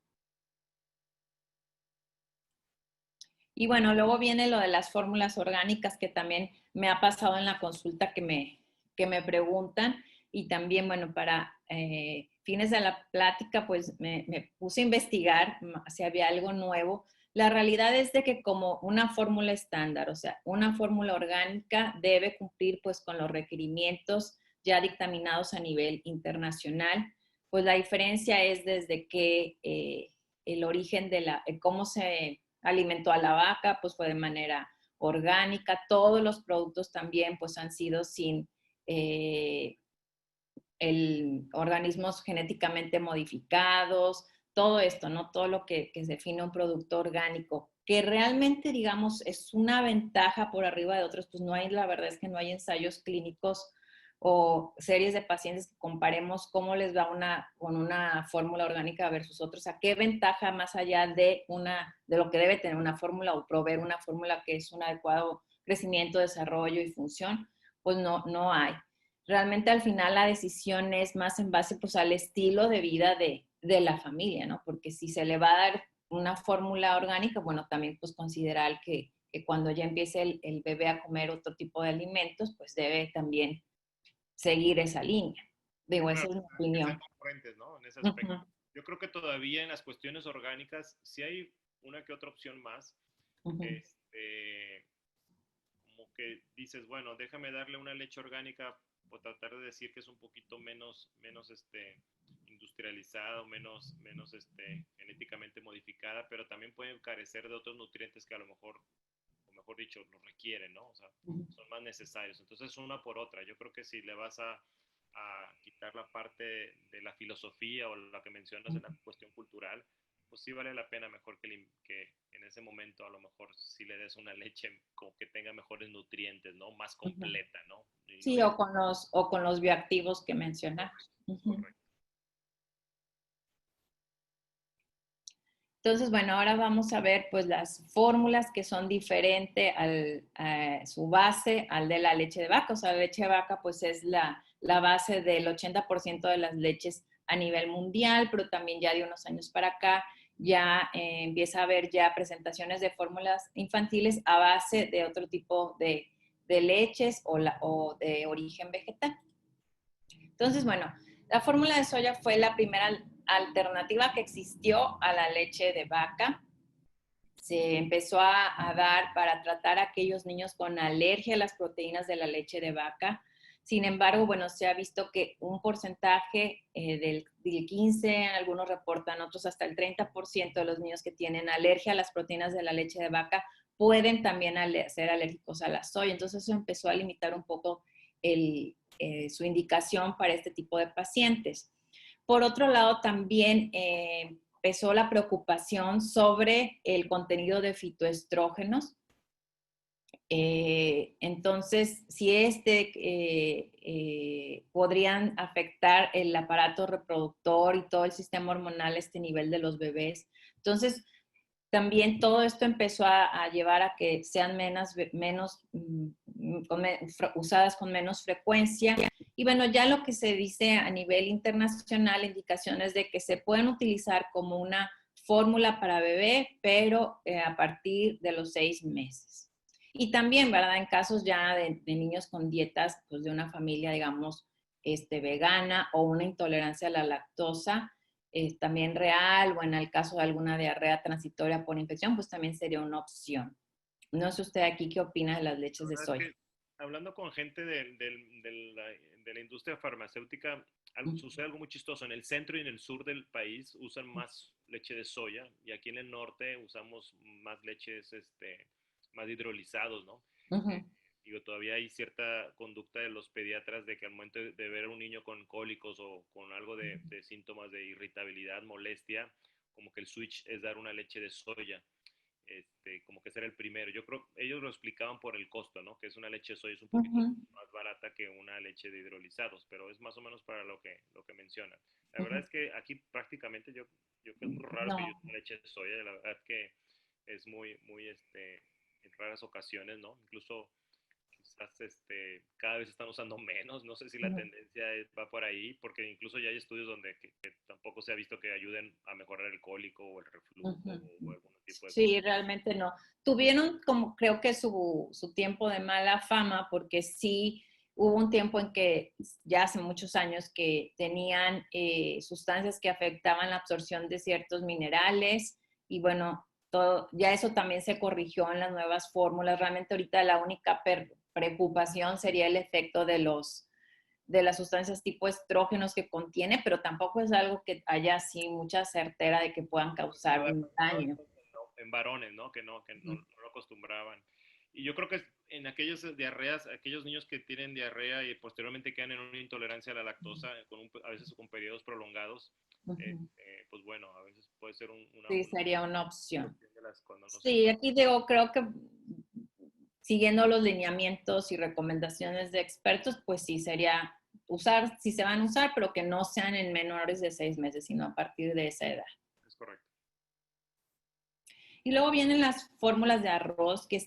Y bueno, luego viene lo de las fórmulas orgánicas que también me ha pasado en la consulta que me preguntan y también, bueno, para fines de la plática, pues me puse a investigar si había algo nuevo. La realidad es de que como una fórmula estándar, o sea, una fórmula orgánica debe cumplir pues con los requerimientos ya dictaminados a nivel internacional, pues la diferencia es desde que el origen de cómo se alimentó a la vaca, pues fue de manera orgánica, todos los productos también pues han sido sin organismos genéticamente modificados, todo esto, ¿no? Todo lo que define un producto orgánico, que realmente, digamos, es una ventaja por arriba de otros, pues no hay, la verdad es que no hay ensayos clínicos o series de pacientes que comparemos cómo les va con una fórmula orgánica versus otros, a qué ventaja más allá de lo que debe tener una fórmula o proveer una fórmula que es un adecuado crecimiento, desarrollo y función, pues no hay. Realmente al final la decisión es más en base pues al estilo de vida de la familia, ¿no? Porque si se le va a dar una fórmula orgánica, bueno, también pues considerar que cuando ya empiece el bebé a comer otro tipo de alimentos, pues debe también seguir esa línea. Digo, Bueno, esa es mi que sean opinión. congruentes, ¿no? En ese Uh -huh. aspecto. Yo creo que todavía en las cuestiones orgánicas sí hay una que otra opción más. Ujú, Como que dices, bueno, déjame darle una leche orgánica o tratar de decir que es un poquito menos industrializada o menos genéticamente modificada, pero también pueden carecer de otros nutrientes que a lo mejor, o mejor dicho, los requieren, ¿no? O sea, ujú, son más necesarios. Entonces, una por otra. Yo creo que si le vas a quitar la parte de la filosofía o la que mencionas en la cuestión cultural, pues sí vale la pena mejor que en ese momento a lo mejor si le des una leche como que tenga mejores nutrientes, ¿no? Más ujú. completa, ¿no? Y no Sí, ya. o con los bioactivos que mencionamos. Correcto, Ujú. correcto. Entonces, bueno, ahora vamos a ver pues las fórmulas que son diferentes a su base al de la leche de vaca. O sea, la leche de vaca pues es la base del 80% de las leches a nivel mundial, pero también ya de unos años para acá ya empieza a haber ya presentaciones de fórmulas infantiles a base de otro tipo de leches o de origen vegetal. Entonces, bueno, la fórmula de soya fue la primera alternativa que existió a la leche de vaca. Se empezó a dar para tratar a aquellos niños con alergia a las proteínas de la leche de vaca. Sin embargo, bueno, se ha visto que un porcentaje del 15, algunos reportan, otros hasta el 30% de los niños que tienen alergia a las proteínas de la leche de vaca pueden también ser alérgicos a la soya. Entonces eso empezó a limitar un poco su indicación para este tipo de pacientes. Por otro lado, también empezó la preocupación sobre el contenido de fitoestrógenos. Entonces, si podrían afectar el aparato reproductor y todo el sistema hormonal a este nivel de los bebés. Entonces, también todo esto empezó a llevar a que sean usadas con menos frecuencia. Y bueno, ya lo que se dice a nivel internacional, indicaciones de que se pueden utilizar como una fórmula para bebé, pero a partir de los 6 meses. Y también, ¿verdad? En casos ya de niños con dietas, pues de una familia, digamos, vegana o una intolerancia a la lactosa, también real o en el caso de alguna diarrea transitoria por infección, pues también sería una opción. No sé usted aquí qué opina de las La leches de verdad es soya. que hablando con gente de la industria farmacéutica, sucede algo muy chistoso. En el centro y en el sur del país usan más leche de soya y aquí en el norte usamos más leches más hidrolizados, ¿no? Uh Eh, -huh, Digo, todavía hay cierta conducta de los pediatras de que al momento de ver a un niño con cólicos o con algo de síntomas de irritabilidad, molestia, como que el switch es dar una leche de soya. Como que ser el primero. Yo creo, ellos lo explicaban por el costo, ¿no? Que es una leche de soya es un uh poquito -huh, más barata que una leche de hidrolizados, pero es más o menos para lo que mencionan. La uh verdad -huh. es que aquí prácticamente yo creo que es muy raro que yo No. use leche de soya, la verdad que es muy en raras ocasiones, ¿no? Incluso quizás cada vez están usando menos, no sé si Uh la -huh. tendencia va por ahí, porque incluso ya hay estudios donde que tampoco se ha visto que ayuden a mejorar el cólico o el Uh reflujo o -huh. algún tipo de Sí, cosas. realmente no. Tuvieron como creo que su tiempo de mala fama porque sí hubo un tiempo en que ya hace muchos años que tenían sustancias que afectaban la absorción de ciertos minerales y bueno, todo, ya eso también se corrigió en las nuevas fórmulas. Realmente ahorita la única preocupación sería el efecto de las sustancias tipo estrógenos que contiene, pero tampoco es algo que haya así mucha certera de que puedan causar un daño. En varones, ¿no? Que no lo acostumbraban. Y yo creo que en aquellas diarreas, aquellos niños que tienen diarrea y posteriormente quedan en una intolerancia a la lactosa, a veces con periodos prolongados, pues bueno, a veces puede ser Sí, sería una opción. cuestión de las cuando no se Sí, puede. aquí digo, creo que siguiendo los lineamientos y recomendaciones de expertos, pues sí, sería usar, si se van a usar, pero que no sean en menores de 6 meses, sino a partir de esa edad. Es correcto. Y luego vienen las fórmulas de arroz que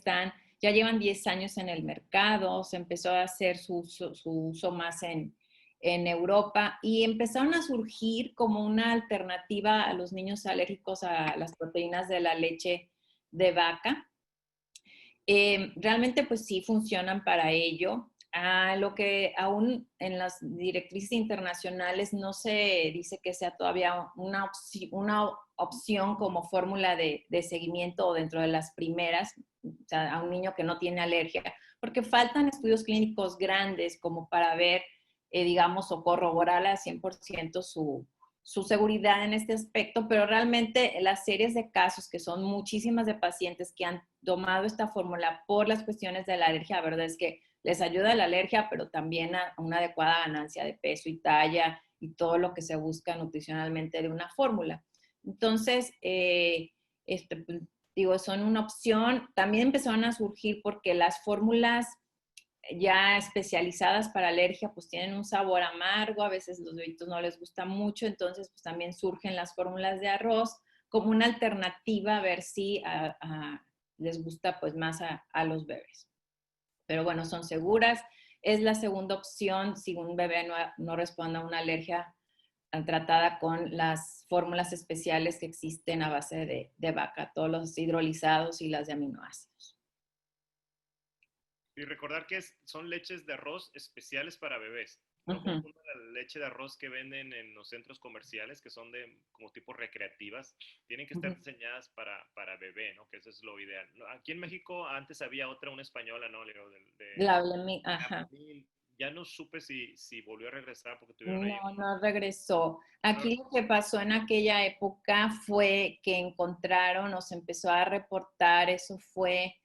ya llevan 10 años en el mercado, se empezó a hacer su uso más en Europa y empezaron a surgir como una alternativa a los niños alérgicos a las proteínas de la leche de vaca. Realmente pues sí funcionan para ello. Lo que aún en las directrices internacionales no se dice que sea todavía una opción como fórmula de seguimiento o dentro de las primeras, o sea, a un niño que no tiene alergia, porque faltan estudios clínicos grandes como para ver, digamos, o corroborar al 100% su seguridad en este aspecto, pero realmente las series de casos, que son muchísimas de pacientes que han tomado esta fórmula por las cuestiones de la alergia, la verdad es que les ayuda la alergia, pero también a una adecuada ganancia de peso y talla y todo lo que se busca nutricionalmente de una fórmula. Entonces, pues, digo, son una opción. También empezaron a surgir porque las fórmulas ya especializadas para alergia, pues tienen un sabor amargo, a veces los bebitos no les gusta mucho, entonces pues también surgen las fórmulas de arroz como una alternativa a ver si les gusta pues más a los bebés. Pero bueno, son seguras. Es la segunda opción si un bebé no responde a una alergia tratada con las fórmulas especiales que existen a base de vaca, todos los hidrolizados y las de aminoácidos. Y recordar que son leches de arroz especiales para bebés. No Uh-huh. confundan la leche de arroz que venden en los centros comerciales, que son de como tipo recreativas. Tienen que estar diseñadas para bebé, ¿no? Que eso es lo ideal. Aquí en México antes había otra, una española, ¿no, Leo? La ajá. Ya no supe si volvió a regresar porque tuvieron ahí No, no regresó. Aquí lo que pasó en aquella época fue que encontraron o se empezó a reportar, eso fue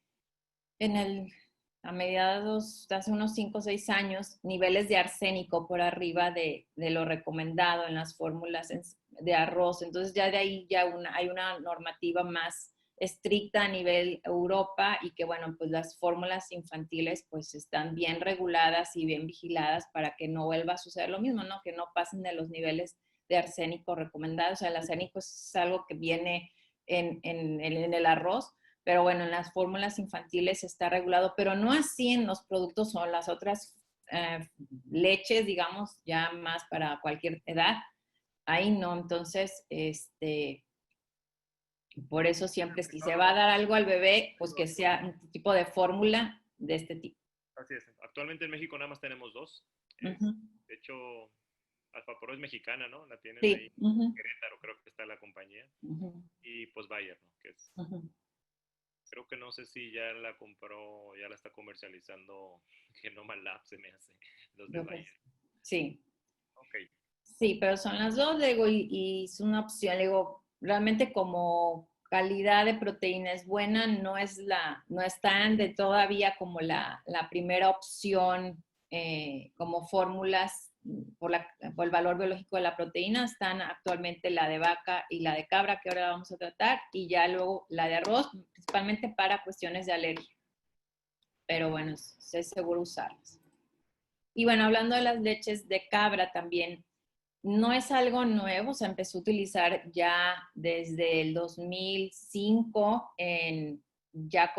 a mediados, hace unos 5 o 6 años, niveles de arsénico por arriba de lo recomendado en las fórmulas de arroz. Entonces ya de ahí ya hay una normativa más estricta a nivel Europa y que bueno, pues las fórmulas infantiles pues están bien reguladas y bien vigiladas para que no vuelva a suceder lo mismo, ¿no? Que no pasen de los niveles de arsénico recomendados. O sea, el arsénico es algo que viene en el arroz, pero bueno, en las fórmulas infantiles está regulado, pero no así en los productos o las otras leches, digamos, ya más para cualquier edad. Ahí no, entonces, por eso siempre, si se va a dar algo al bebé, pues que sea un tipo de fórmula de este tipo. Así es. Actualmente en México nada más tenemos dos. Uh-huh. De hecho, Alfapro es mexicana, ¿no? La tienen Sí. ahí en Uh-huh. Querétaro, creo que está la compañía. Uh-huh. Y pues Bayer, ¿no? Que es, creo que no sé si ya la compró, ya la está comercializando Genoma Lab, se me hace, los de Bayer. Sí. Ok. Sí, pero son las dos, digo, y es una opción, digo, realmente como calidad de proteína es buena, no están de todavía como la primera opción como fórmulas por el valor biológico de la proteína, están actualmente la de vaca y la de cabra, que ahora vamos a tratar, y ya luego la de arroz, principalmente para cuestiones de alergia. Pero bueno, es seguro usarlas. Y bueno, hablando de las leches de cabra también, no es algo nuevo, se empezó a utilizar ya desde el 2005, ya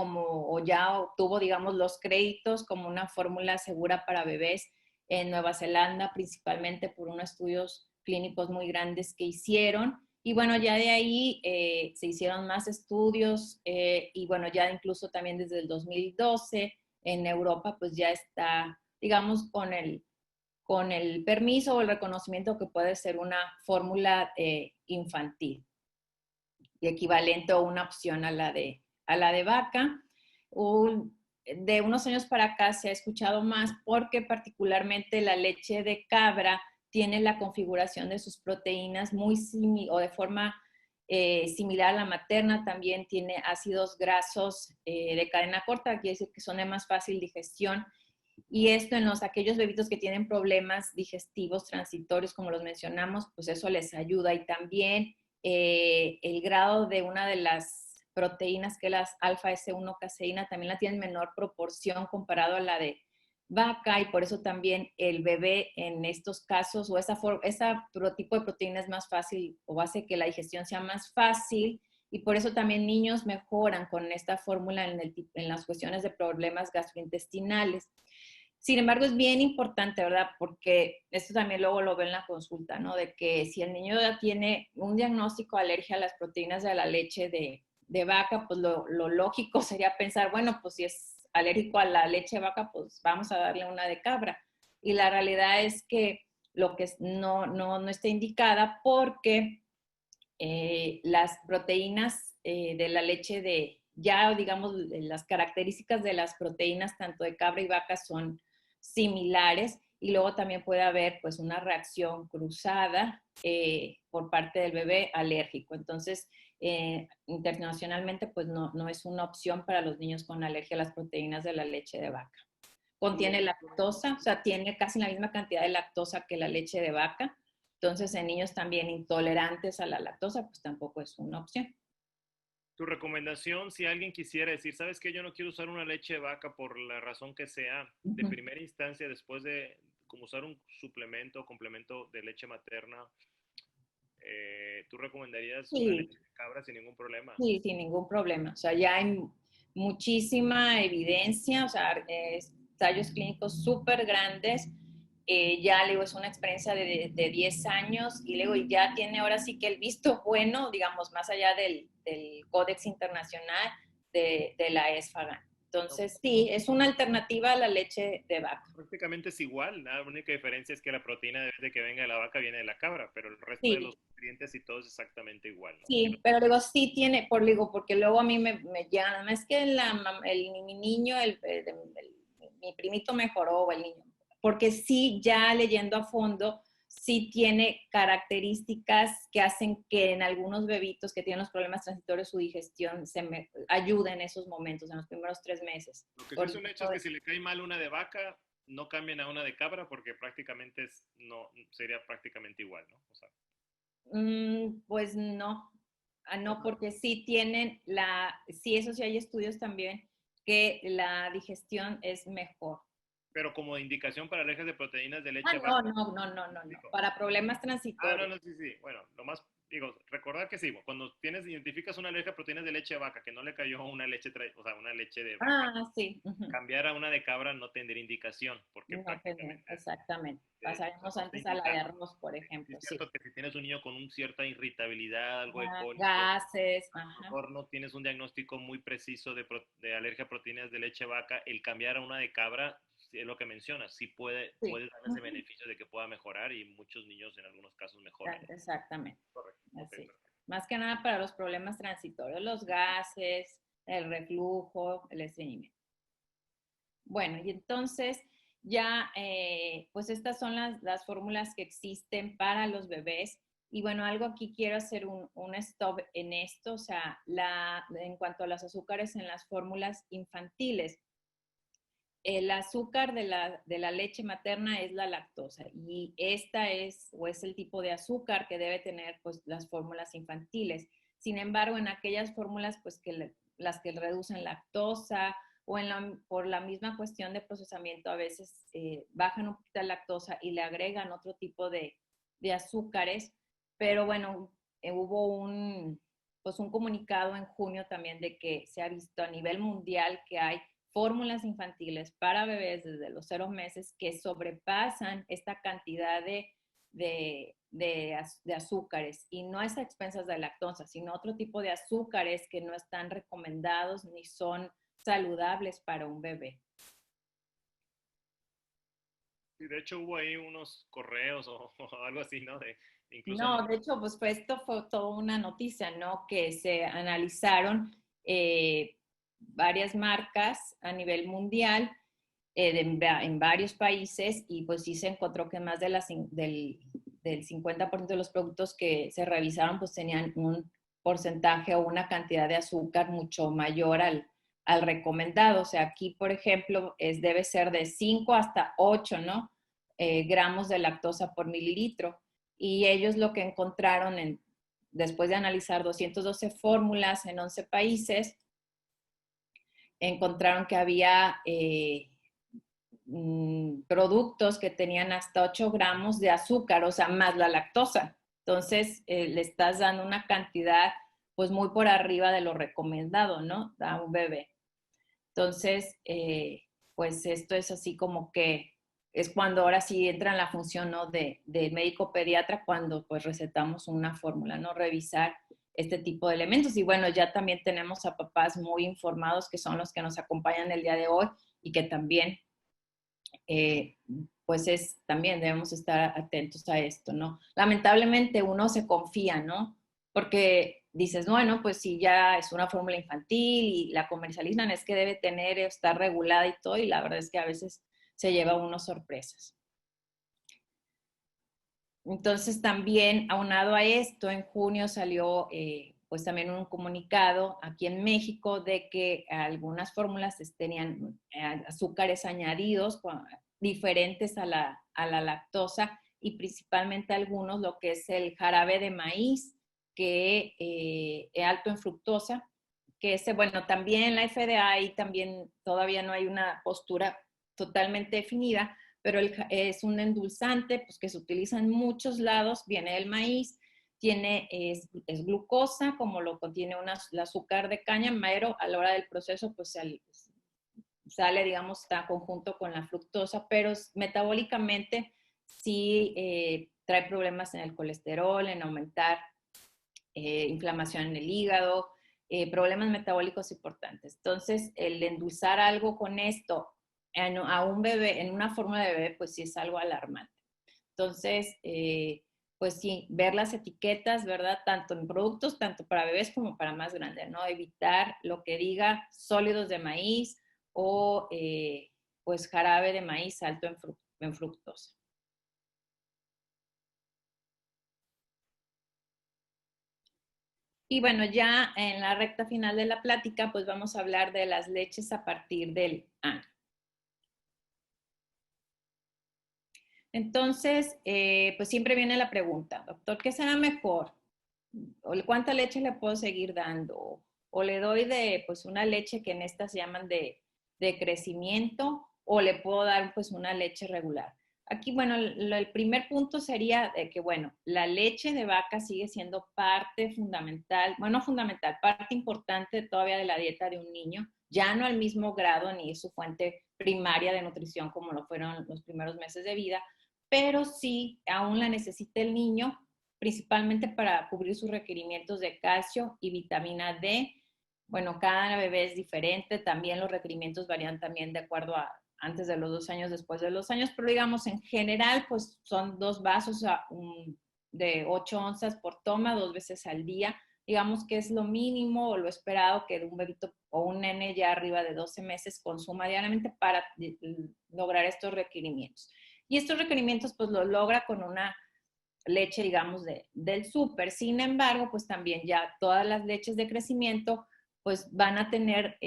ya obtuvo, digamos, los créditos como una fórmula segura para bebés en Nueva Zelanda, principalmente por unos estudios clínicos muy grandes que hicieron. Y bueno, ya de ahí se hicieron más estudios y bueno, ya incluso también desde el 2012 en Europa, pues ya está, digamos, con el permiso o el reconocimiento que puede ser una fórmula infantil y equivalente o una opción a la de vaca. De unos años para acá se ha escuchado más porque particularmente la leche de cabra tiene la configuración de sus proteínas muy o de forma similar a la materna, también tiene ácidos grasos de cadena corta, quiere decir que son de más fácil digestión. Y esto en aquellos bebitos que tienen problemas digestivos transitorios, como los mencionamos, pues eso les ayuda. Y también el grado de una de las proteínas, que es la alfa S1 caseína, también la tiene en menor proporción comparado a la de vaca, y por eso también el bebé en estos casos, o ese tipo de proteína es más fácil o hace que la digestión sea más fácil, y por eso también niños mejoran con esta fórmula en las cuestiones de problemas gastrointestinales. Sin embargo, es bien importante, ¿verdad? Porque esto también luego lo ve en la consulta, ¿no? De que si el niño ya tiene un diagnóstico de alergia a las proteínas de la leche de vaca, pues lo lógico sería pensar, bueno, pues si es alérgico a la leche de vaca, pues vamos a darle una de cabra. Y la realidad es que lo que no está indicada porque las proteínas de la leche ya digamos, las características de las proteínas tanto de cabra y vaca son similares y luego también puede haber pues una reacción cruzada por parte del bebé alérgico. Entonces, internacionalmente pues no es una opción para los niños con alergia a las proteínas de la leche de vaca. Contiene lactosa, o sea, tiene casi la misma cantidad de lactosa que la leche de vaca. Entonces, en niños también intolerantes a la lactosa, pues tampoco es una opción. Tu recomendación, si alguien quisiera decir, ¿sabes qué? Yo no quiero usar una leche de vaca por la razón que sea, de primera instancia, después de como usar un suplemento o complemento de leche materna, ¿tú recomendarías una Sí, leche de cabra sin ningún problema? sí, sin ningún problema. O sea, ya hay muchísima evidencia, o sea, ensayos clínicos súper grandes. Ya, le digo, es una experiencia de 10 años y luego ya tiene ahora sí que el visto bueno, digamos, más allá del Códex Internacional de la ESFAGAN. No, Entonces, sí, es una alternativa a la leche de vaca. prácticamente es igual, la única diferencia es que la proteína de que venga de la vaca viene de la cabra, pero el resto de Sí, los nutrientes y todo es exactamente igual, ¿no? sí, pero digo, sí tiene, digo, porque luego a mí me llaman, es que mi niño, mi primito mejoró, o el niño, porque sí, ya leyendo a fondo, sí tiene características que hacen que en algunos bebitos que tienen los problemas transitorios su digestión ayude en esos momentos, en los primeros 3 meses. Lo que sí Por es un hecho es ejemplo, que si le cae mal una de vaca, no cambien a una de cabra porque prácticamente no, sería prácticamente igual, ¿no? O sea, pues no, no, porque sí tienen sí, eso sí hay estudios también que la digestión es mejor. pero como indicación para alergias de proteínas de Ah, leche no, vaca, no, no, no, no, no, digo, para problemas no, transitorios. no, sí, sí, bueno, lo más, digo, recordar que sí, cuando identificas una alergia a proteínas de leche de vaca que no le cayó una leche, o sea, una leche de vaca, Ah, sí, ujú. cambiar a una de cabra no tendría indicación porque No, prácticamente exactamente. no, Pasaremos no te antes a la de indica. arroz, por Sí, ejemplo, es sí. cierto que si tienes un niño con una cierta irritabilidad, algo de cólico, Gases, a lo ajá, mejor no tienes un diagnóstico muy preciso de alergia a proteínas de leche vaca, el cambiar a una de cabra, sí, es lo que mencionas, sí sí. puede dar ese Ujú. beneficio de que pueda mejorar y muchos niños en algunos casos mejoran. Exactamente, Correcto, ok, así. perfecto. Más que nada para los problemas transitorios, los gases, el reflujo, el estreñimiento. Bueno, y entonces ya, pues estas son las fórmulas que existen para los bebés. Y bueno, algo aquí quiero hacer un stop en esto, o sea, en cuanto a los azúcares en las fórmulas infantiles. El azúcar de la leche materna es la lactosa y esta es el tipo de azúcar que debe tener pues las fórmulas infantiles. Sin embargo, en aquellas fórmulas pues las que reducen lactosa o por la misma cuestión de procesamiento a veces bajan un poquito la lactosa y le agregan otro tipo de azúcares, pero bueno, hubo pues un comunicado en junio también de que se ha visto a nivel mundial que hay fórmulas infantiles para bebés desde los 0 meses que sobrepasan esta cantidad de azúcares y no es a expensas de lactosa, sino otro tipo de azúcares que no están recomendados ni son saludables para un bebé. Y de hecho hubo ahí unos correos o algo así, ¿no? Incluso No, de hecho, pues esto fue toda una noticia, ¿no? Que se analizaron varias marcas a nivel mundial en varios países y pues sí se encontró que más del 50% de los productos que se revisaron pues tenían un porcentaje o una cantidad de azúcar mucho mayor al recomendado. O sea, aquí, por ejemplo, debe ser de 5 hasta 8, ¿no? Gramos de lactosa por mililitro. Y ellos lo que encontraron después de analizar 212 fórmulas en 11 países, encontraron que había productos que tenían hasta 8 gramos de azúcar, o sea, más la lactosa. Entonces, le estás dando una cantidad pues muy por arriba de lo recomendado, ¿no? A un bebé. Entonces, pues esto es así como que es cuando ahora sí entra en la función, ¿no? de médico pediatra cuando pues recetamos una fórmula, ¿no? Revisar este tipo de elementos. Y bueno, ya también tenemos a papás muy informados que son los que nos acompañan el día de hoy y que también eh, pues también debemos estar atentos a esto, ¿no? Lamentablemente uno se confía, ¿no? porque dices, bueno, pues si ya es una fórmula infantil y la comercializan, es que debe tener, estar regulada y todo, y la verdad es que a veces se lleva uno sorpresas. Entonces también, aunado a esto, en junio salió pues también un comunicado aquí en México de que algunas fórmulas tenían azúcares añadidos diferentes a la lactosa, y principalmente algunos lo que es el jarabe de maíz, que es alto en fructosa, que ese, bueno, también la FDA ahí también todavía no hay una postura totalmente definida, pero es un endulzante pues, que se utiliza en muchos lados, viene del maíz, es glucosa, como lo contiene el azúcar de caña, pero a la hora del proceso pues sale, digamos, está conjunto con la fructosa, pero metabólicamente sí trae problemas en el colesterol, en aumentar inflamación en el hígado, problemas metabólicos importantes. Entonces, el endulzar algo con esto a un bebé, en una fórmula de bebé, pues sí es algo alarmante. Entonces, pues sí, ver las etiquetas, ¿verdad? Tanto en productos, tanto para bebés como para más grandes, ¿no? Evitar lo que diga sólidos de maíz o pues jarabe de maíz alto en fructosa. Y bueno, ya en la recta final de la plática, pues vamos a hablar de las leches a partir del año. Entonces, pues siempre viene la pregunta, doctor, ¿qué será mejor? ¿O cuánta leche le puedo seguir dando? ¿O le doy de, pues, una leche que en estas se llaman de crecimiento? ¿O le puedo dar, pues, una leche regular? Aquí, bueno, el primer punto sería de que, bueno, la leche de vaca sigue siendo parte fundamental, bueno, fundamental, parte importante todavía de la dieta de un niño, ya no al mismo grado ni es su fuente primaria de nutrición como lo fueron los primeros meses de vida, pero sí aún la necesita el niño, principalmente para cubrir sus requerimientos de calcio y vitamina D. Bueno, cada bebé es diferente, también los requerimientos varían también de acuerdo a antes de los 2 años, después de los años, pero digamos en general, pues son 2 vasos de 8 onzas por toma, 2 veces al día. Digamos que es lo mínimo o lo esperado que un bebito o un nene ya arriba de 12 meses consuma diariamente para lograr estos requerimientos. Y estos requerimientos pues los logra con una leche, digamos, del súper. Sin embargo, pues también ya todas las leches de crecimiento pues van a tener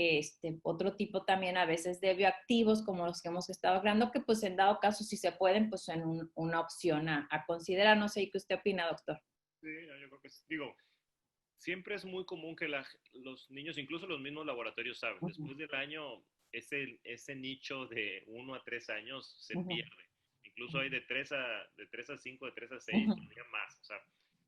otro tipo también a veces de bioactivos como los que hemos estado hablando, que pues en dado caso si se pueden pues en una opción a considerar. No sé qué usted opina, doctor. Sí, yo creo que digo, siempre es muy común que los niños, incluso los mismos laboratorios saben, Uh -huh. después del año, ese nicho de 1 a 3 años se Uh -huh. pierde. Incluso hay de 3 a 5, de 3 a 6, Uh todavía más. O sea,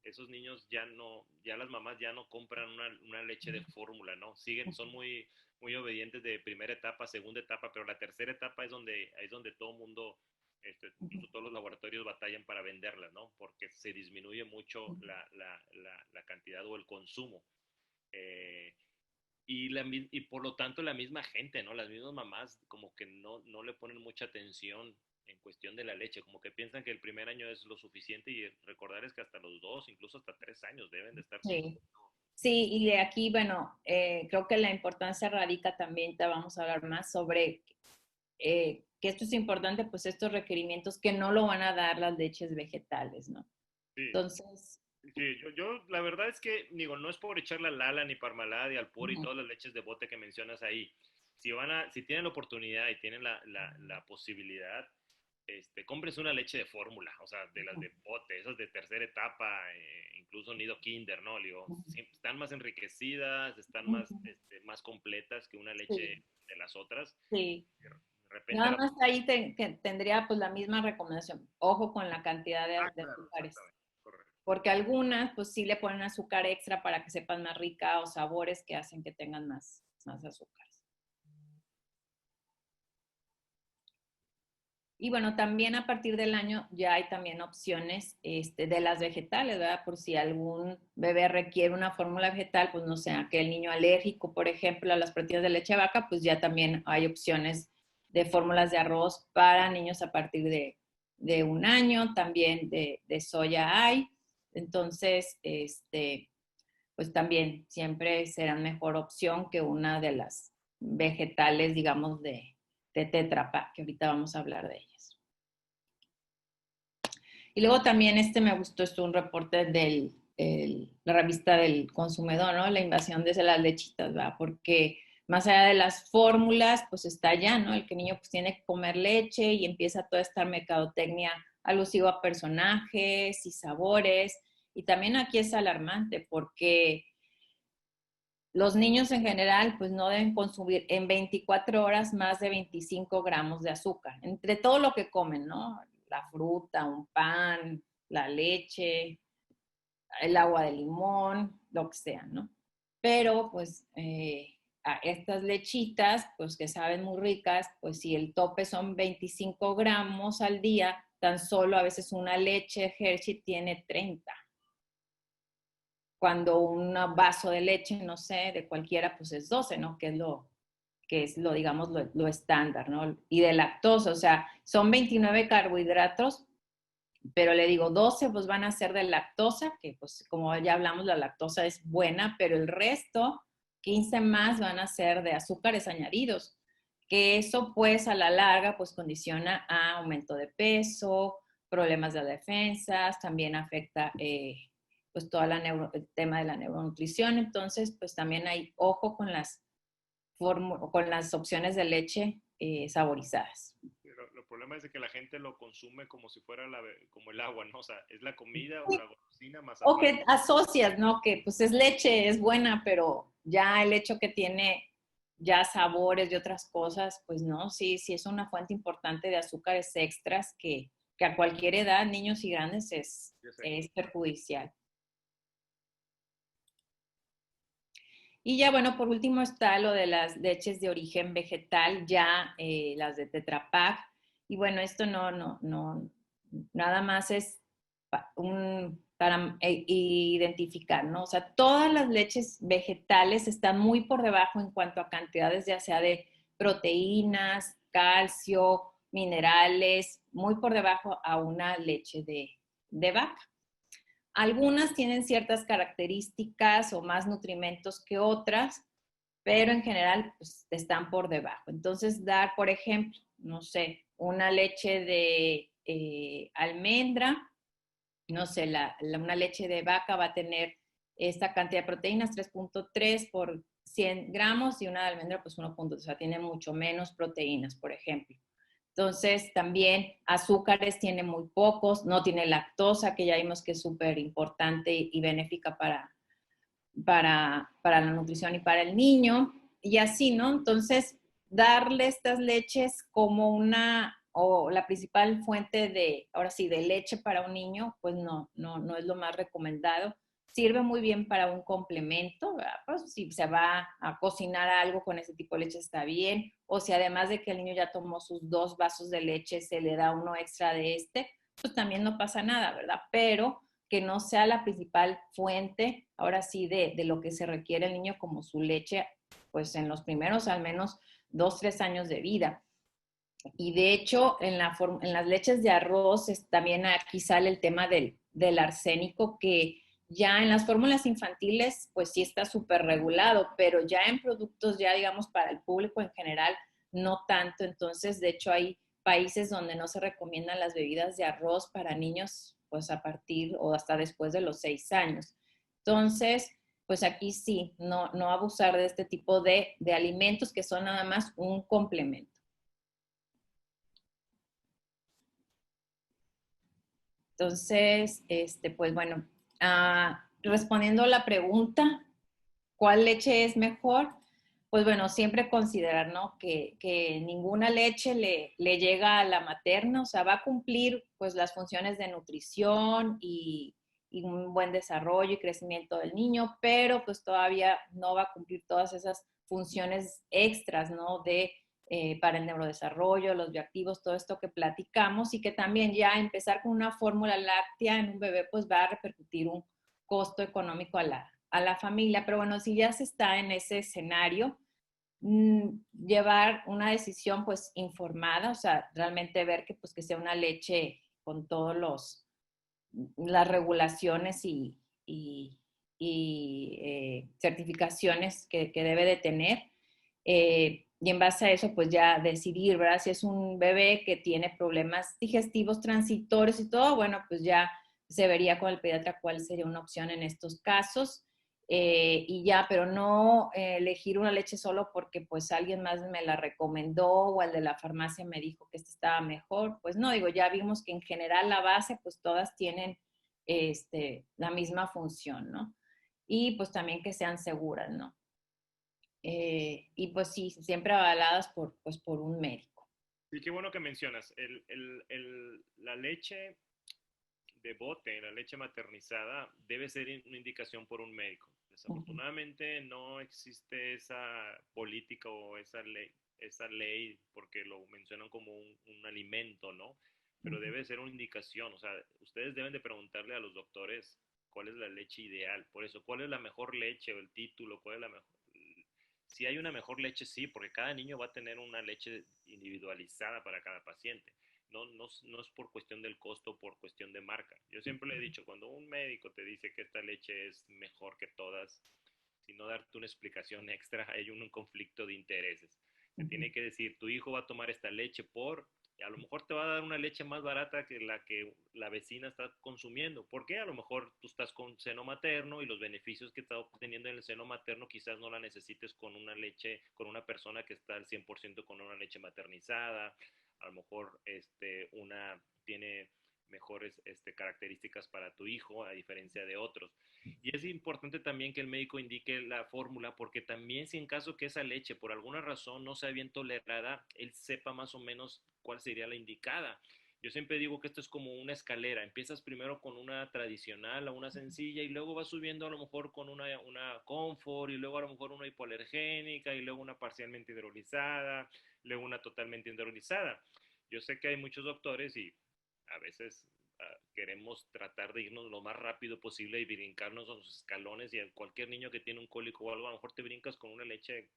esos niños ya no, ya las mamás ya no compran una leche de fórmula, ¿no? Son muy, muy obedientes de primera etapa, segunda etapa, pero la tercera etapa es donde todo mundo, incluso todos los laboratorios batallan para venderla, ¿no? Porque se disminuye mucho la cantidad o el consumo. Eh, y por lo tanto la misma gente, ¿no? Las mismas mamás como que no le ponen mucha atención en cuestión de la leche, como que piensan que el primer año es lo suficiente y recordar es que hasta los 2, incluso hasta 3 años deben de estar Sí. consumiendo. Sí, y de aquí, bueno, creo que la importancia radica también, te vamos a hablar más sobre que esto es importante, pues estos requerimientos que no lo van a dar las leches vegetales, ¿no? Sí, Entonces, sí, la verdad es que, digo, no es por echar la Lala ni Parmalat y Alpura y uh-huh. todas las leches de bote que mencionas ahí. Si tienen la oportunidad y tienen la posibilidad, cómprense una leche de fórmula, o sea, de las de bote, esas de tercera etapa, incluso nido kinder, ¿no? Digo, están más enriquecidas, están más, Uh-huh. más completas que una leche Sí, de las otras. sí. De repente Nada más ahí tendría pues la misma recomendación. Ojo con la cantidad de claro, azúcares. exactamente, correcto. Porque algunas pues sí le ponen azúcar extra para que sepan más rica o sabores que hacen que tengan más azúcares. Y bueno, también a partir del año ya hay también opciones de las vegetales, ¿verdad? Por si algún bebé requiere una fórmula vegetal, pues no sé, aquel niño alérgico, por ejemplo, a las proteínas de leche de vaca, pues ya también hay opciones de fórmulas de arroz para niños a partir de 1 año, también de soya hay. Entonces, pues también siempre serán mejor opción que una de las vegetales, digamos, de Tetra Pak, que ahorita vamos a hablar de ellas. Y luego también me gustó, es un reporte de la revista del consumidor, ¿no? La invasión de las lechitas, ¿verdad? Porque más allá de las fórmulas, pues está ya, ¿no? El que el niño pues tiene que comer leche y empieza toda esta mercadotecnia alusiva a personajes y sabores. Y también aquí es alarmante porque los niños en general pues no deben consumir en 24 horas más de 25 gramos de azúcar, entre todo lo que comen, ¿no? La fruta, un pan, la leche, el agua de limón, lo que sea, ¿no? Pero pues a estas lechitas, pues que saben muy ricas, pues si el tope son 25 gramos al día, tan solo a veces una leche Hershey tiene 30. Cuando un vaso de leche, no sé, de cualquiera, pues es 12, ¿no? Que es lo digamos, lo estándar, ¿no? Y de lactosa, o sea, son 29 carbohidratos, pero le digo, 12 pues van a ser de lactosa, que pues como ya hablamos, la lactosa es buena, pero el resto, 15 más, van a ser de azúcares añadidos, que eso pues a la larga pues condiciona a aumento de peso, problemas de defensas, también afecta pues todo el tema de la neuronutrición, entonces pues también hay ojo con las opciones de leche saborizadas. El problema es de que la gente lo consume como si fuera como el agua, ¿no? O sea, es la comida o la golosina más O aparte. que asocias, ¿no? Que pues es leche, es buena, pero ya el hecho que tiene ya sabores y otras cosas, pues no, sí, sí es una fuente importante de azúcares extras que a cualquier edad, niños y grandes, es perjudicial. Y ya, bueno, por último está lo de las leches de origen vegetal, ya las de Tetra Pak. Y bueno, esto no, nada más es para identificar, ¿no? O sea, todas las leches vegetales están muy por debajo en cuanto a cantidades, ya sea de proteínas, calcio, minerales, muy por debajo a una leche de vaca. Algunas tienen ciertas características o más nutrimentos que otras, pero en general pues, están por debajo. Entonces, dar, por ejemplo, no sé, una leche de almendra, no sé, una leche de vaca va a tener esta cantidad de proteínas, 3.3 por 100 gramos, y una de almendra, pues 1.2, o sea, tiene mucho menos proteínas, por ejemplo. Entonces, también azúcares tiene muy pocos, no tiene lactosa, que ya vimos que es súper importante y benéfica para la nutrición y para el niño, y así, ¿no? Entonces, darle estas leches como o la principal fuente ahora sí, de leche para un niño, pues no es lo más recomendado. Sirve muy bien para un complemento, ¿verdad? Pues si se va a cocinar algo con ese tipo de leche está bien, o si además de que el niño ya tomó sus 2 vasos de leche, se le da uno extra de pues también no pasa nada, ¿verdad? Pero que no sea la principal fuente, ahora sí, de lo que se requiere el niño como su leche, pues en los primeros al menos 2, 3 años de vida. Y de hecho, en las leches de arroz también aquí sale el tema del arsénico, que ya en las fórmulas infantiles, pues sí está súper regulado, pero ya en productos, ya digamos, para el público en general, no tanto. Entonces, de hecho, hay países donde no se recomiendan las bebidas de arroz para niños, pues a partir o hasta después de los 6 años. Entonces, pues aquí sí, no abusar de este tipo de alimentos que son nada más un complemento. Entonces, pues bueno, respondiendo a la pregunta, ¿cuál leche es mejor? Pues bueno, siempre considerar, ¿no? Que ninguna leche le llega a la materna, o sea, va a cumplir pues las funciones de nutrición y un buen desarrollo y crecimiento del niño, pero pues todavía no va a cumplir todas esas funciones extras, ¿no? Para el neurodesarrollo, los bioactivos, todo esto que platicamos, y que también ya empezar con una fórmula láctea en un bebé pues va a repercutir un costo económico a la familia. Pero bueno, si ya se está en ese escenario, llevar una decisión pues informada, o sea, realmente ver que sea una leche con todos las regulaciones y certificaciones que debe de tener. Y en base a eso, pues ya decidir, ¿verdad? Si es un bebé que tiene problemas digestivos transitorios y todo, bueno, pues ya se vería con el pediatra cuál sería una opción en estos casos. Y ya, pero no elegir una leche solo porque pues alguien más me la recomendó o el de la farmacia me dijo que esta estaba mejor. Pues no, digo, ya vimos que en general la base, pues todas tienen la misma función, ¿no? Y pues también que sean seguras, ¿no? Y pues sí, siempre avaladas pues, por un médico. Y qué bueno que mencionas, la leche de bote, la leche maternizada, debe ser una indicación por un médico. Uh -huh. Desafortunadamente no existe esa política o esa ley porque lo mencionan como un alimento, ¿no? Uh Pero -huh. debe ser una indicación, o sea, ustedes deben de preguntarle a los doctores cuál es la leche ideal, por eso, cuál es la mejor leche o el título, cuál es la mejor. Si hay una mejor leche, sí, porque cada niño va a tener una leche individualizada para cada paciente. No es por cuestión del costo, por cuestión de marca. Yo siempre le he dicho, cuando un médico te dice que esta leche es mejor que todas, sin no darte una explicación extra, hay un conflicto de intereses. Uh Te -huh. tiene que decir, tu hijo va a tomar esta leche a lo mejor te va a dar una leche más barata que la vecina está consumiendo. ¿Por qué? A lo mejor tú estás con seno materno y los beneficios que está obteniendo en el seno materno quizás no la necesites con una leche, con una persona que está al 100% con una leche maternizada. A lo mejor una tiene mejores características para tu hijo a diferencia de otros. Y es importante también que el médico indique la fórmula porque también si en caso que esa leche por alguna razón no sea bien tolerada, él sepa más o menos cuál sería la indicada. Yo siempre digo que esto es como una escalera. Empiezas primero con una tradicional o una sencilla y luego vas subiendo a lo mejor con una confort y luego a lo mejor una hipoalergénica y luego una parcialmente hidrolizada, luego una totalmente hidrolizada. Yo sé que hay muchos doctores y a veces queremos tratar de irnos lo más rápido posible y brincarnos a los escalones y a cualquier niño que tiene un cólico o algo, a lo mejor te brincas con una leche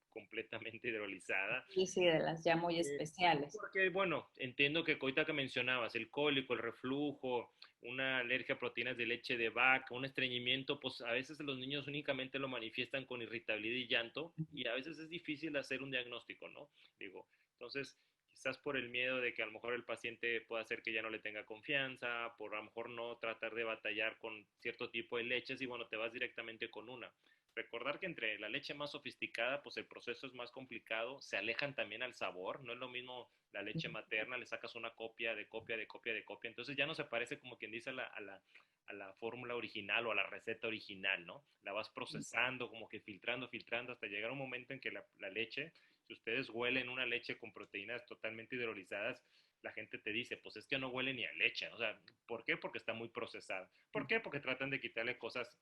completamente hidrolizada. Y sí, de las ya muy especiales. Porque, bueno, entiendo que ahorita que mencionabas, el cólico, el reflujo, una alergia a proteínas de leche de vaca, un estreñimiento, pues a veces los niños únicamente lo manifiestan con irritabilidad y llanto y a veces es difícil hacer un diagnóstico, ¿no? Digo, entonces, quizás por el miedo de que a lo mejor el paciente pueda hacer que ya no le tenga confianza, por a lo mejor no tratar de batallar con cierto tipo de leches y bueno, te vas directamente con una. Recordar que entre la leche más sofisticada, pues el proceso es más complicado, se alejan también al sabor, no es lo mismo la leche materna, le sacas una copia de copia de copia de copia, entonces ya no se parece como quien dice a la fórmula original o a la receta original, ¿no? La vas procesando, como que filtrando, filtrando, hasta llegar un momento en que la leche, si ustedes huelen una leche con proteínas totalmente hidrolizadas, la gente te dice, pues es que no huele ni a leche, o sea, ¿por qué? Porque está muy procesada. ¿Por qué? Porque tratan de quitarle cosas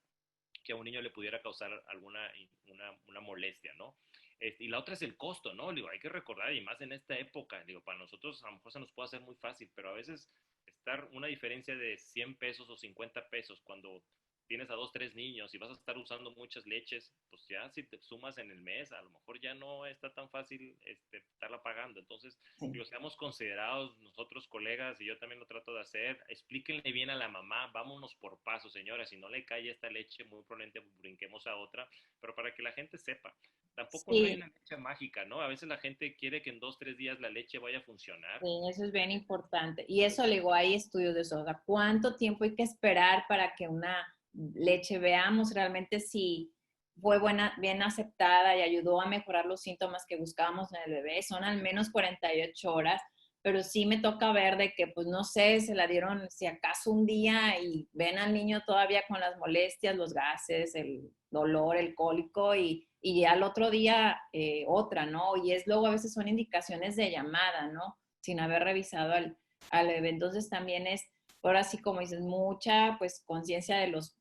que a un niño le pudiera causar una molestia, ¿no? Y la otra es el costo, ¿no? Digo, hay que recordar, y más en esta época, digo, para nosotros a lo mejor se nos puede hacer muy fácil, pero a veces estar una diferencia de 100 pesos o 50 pesos cuando tienes a dos, tres niños y vas a estar usando muchas leches, pues ya si te sumas en el mes, a lo mejor ya no está tan fácil estarla pagando. Entonces, Sí. digo, seamos considerados nosotros colegas, y yo también lo trato de hacer, explíquenle bien a la mamá, vámonos por paso, señora, si no le cae esta leche, muy probablemente brinquemos a otra, pero para que la gente sepa. Tampoco no hay Sí, una leche mágica, ¿no? A veces la gente quiere que en 2, 3 días la leche vaya a funcionar. sí, eso es bien importante. Y eso, le digo, hay estudios de eso. O sea, ¿cuánto tiempo hay que esperar para que una leche veamos realmente si fue buena, bien aceptada y ayudó a mejorar los síntomas que buscábamos en el bebé? Son al menos 48 horas, pero sí me toca ver de que, pues no sé, se la dieron si acaso un día y ven al niño todavía con las molestias, los gases, el dolor, el cólico y ya al otro día otra, ¿no? Y es luego a veces son indicaciones de llamada, ¿no? Sin haber revisado al bebé. Entonces también es, ahora sí como dices, mucha pues conciencia los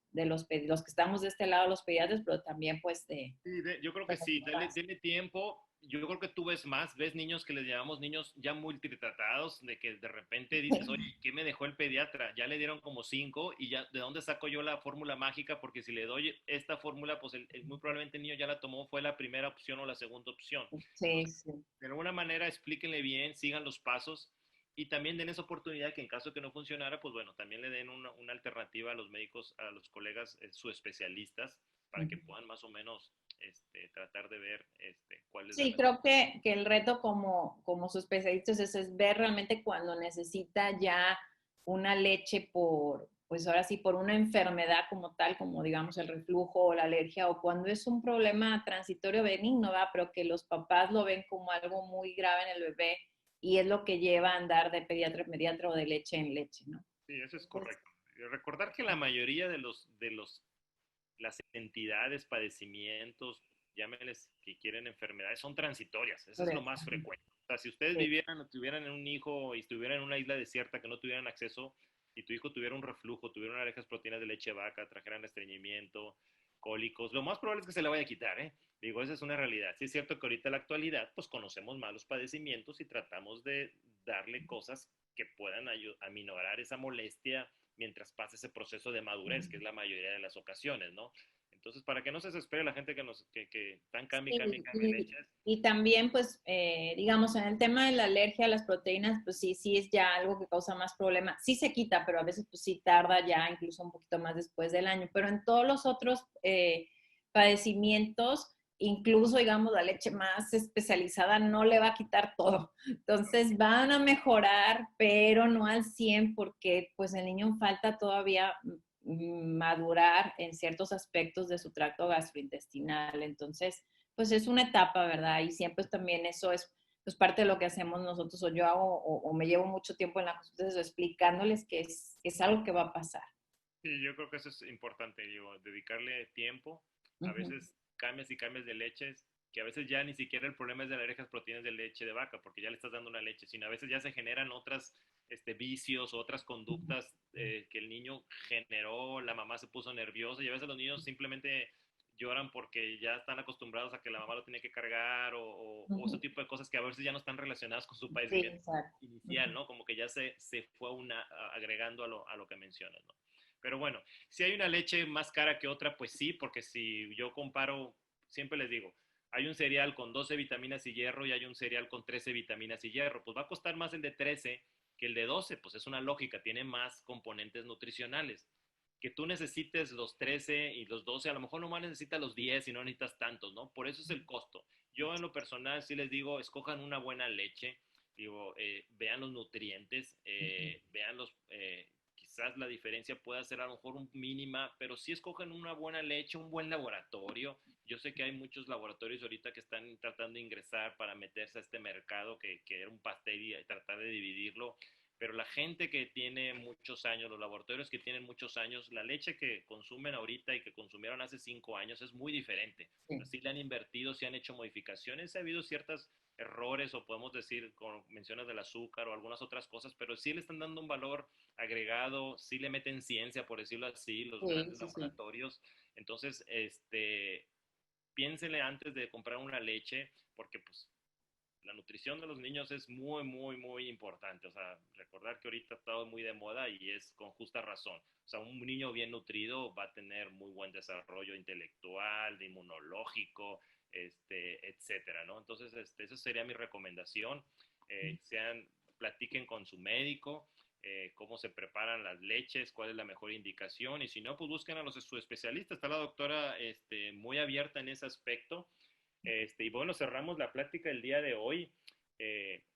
que estamos de este lado, los pediatras, pero también pues Sí, yo creo de que los sí, papás. dele tiempo. Yo creo que tú ves más, ves niños que les llamamos niños ya multitratados, de que de repente dices, oye, ¿qué me dejó el pediatra? Ya le dieron como cinco y ya, ¿de dónde saco yo la fórmula mágica? Porque si le doy esta fórmula, pues muy probablemente el niño ya la tomó, fue la primera opción o la segunda opción. Sí, Entonces, sí. de alguna manera explíquenle bien, sigan los pasos Y también den esa oportunidad que en caso de que no funcionara, pues bueno, también le den una alternativa a los médicos, a los colegas, su especialistas, para que puedan más o menos tratar de ver cuál es la Sí, mejor. creo que el reto como su especialista es ver realmente cuando necesita ya una leche por, pues ahora sí, por una enfermedad como tal, como digamos el reflujo o la alergia, o cuando es un problema transitorio benigno, ¿verdad? Pero que los papás lo ven como algo muy grave en el bebé y es lo que lleva a andar de pediatra en pediatra o de leche en leche, ¿no? Sí, eso es Entonces, correcto. Y recordar que la mayoría de las entidades, padecimientos, llámenles que quieren enfermedades, son transitorias. Eso por es lo eso. más frecuente. O sea, si ustedes Sí. vivieran o tuvieran un hijo y estuvieran en una isla desierta que no tuvieran acceso y tu hijo tuviera un reflujo, tuviera una alergias proteínas de leche de vaca, trajeran estreñimiento, cólicos, lo más probable es que se le vaya a quitar, ¿eh? Digo, esa es una realidad. Sí es cierto que ahorita en la actualidad, pues conocemos más los padecimientos y tratamos de darle cosas que puedan aminorar esa molestia mientras pasa ese proceso de madurez, que es la mayoría de las ocasiones, ¿no? Entonces, para que no se desespere la gente que están cami, cami, Sí, cami leches. y también, pues, digamos, en el tema de la alergia a las proteínas, pues sí, sí es ya algo que causa más problema. Sí se quita, pero a veces pues sí tarda ya incluso un poquito más después del año. Pero en todos los otros padecimientos, incluso, digamos, la leche más especializada no le va a quitar todo. Entonces van a mejorar, pero no al 100 porque pues el niño falta todavía madurar en ciertos aspectos de su tracto gastrointestinal. Entonces, pues es una etapa, ¿verdad? Y siempre también eso es pues parte de lo que hacemos nosotros o yo hago o me llevo mucho tiempo en la consulta explicándoles que es algo que va a pasar. Sí, yo creo que eso es importante, digo, dedicarle tiempo. A Uh -huh. veces cambias y cambias de leches, que a veces ya ni siquiera el problema es de alergias proteínas de leche de vaca, porque ya le estás dando una leche, sino a veces ya se generan otras vicios o otras conductas que el niño generó, la mamá se puso nerviosa y a veces los niños simplemente lloran porque ya están acostumbrados a que la mamá lo tiene que cargar o ese tipo de cosas que a veces ya no están relacionadas con su Sí, padecimiento exacto. inicial, ¿no? Como que ya se fue agregando a lo que mencionas, ¿no? Pero bueno, si hay una leche más cara que otra, pues sí, porque si yo comparo, siempre les digo, hay un cereal con 12 vitaminas y hierro y hay un cereal con 13 vitaminas y hierro, pues va a costar más el de 13 que el de 12, pues es una lógica, tiene más componentes nutricionales. Que tú necesites los 13 y los 12, a lo mejor nomás necesitas los 10 y no necesitas tantos, ¿no? Por eso es el costo. Yo en lo personal sí les digo, escojan una buena leche, digo, vean los nutrientes, vean quizás la diferencia pueda ser a lo mejor un mínima, pero si escogen una buena leche, un buen laboratorio. Yo sé que hay muchos laboratorios ahorita que están tratando de ingresar para meterse a este mercado que era un pastel y tratar de dividirlo, pero la gente que tiene muchos años, los laboratorios que tienen muchos años, la leche que consumen ahorita y que consumieron hace 5 años es muy diferente. Sí. Así le han invertido, se han hecho modificaciones, ha habido ciertas errores o podemos decir, con menciones del azúcar o algunas otras cosas, pero sí le están dando un valor agregado, sí le meten ciencia, por decirlo así, los Sí, grandes sí, sí. laboratorios. Entonces, piénsele antes de comprar una leche, porque pues la nutrición de los niños es muy, muy, muy importante. O sea, recordar que ahorita está todo muy de moda y es con justa razón. O sea, un niño bien nutrido va a tener muy buen desarrollo intelectual, de inmunológico, etcétera, ¿no? Entonces, esa sería mi recomendación. Platiquen con su médico, cómo se preparan las leches, cuál es la mejor indicación, y si no, pues busquen a su especialista. Está la doctora muy abierta en ese aspecto. Y bueno, cerramos la plática el día de hoy.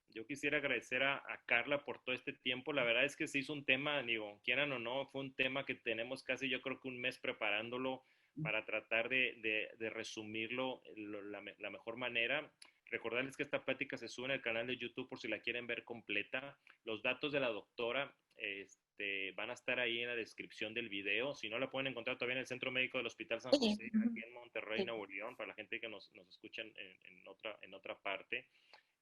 Yo quisiera agradecer a Carla por todo este tiempo. La verdad es que se hizo un tema, digo, quieran o no, fue un tema que tenemos casi yo creo que un mes preparándolo para tratar de resumirlo la mejor manera. Recordarles que esta plática se sube en el canal de YouTube por si la quieren ver completa. Los datos de la doctora van a estar ahí en la descripción del video. Si no, la pueden encontrar todavía en el Centro Médico del Hospital San Sí, José, aquí en Monterrey, sí. Nuevo León, para la gente que nos escucha en otra parte.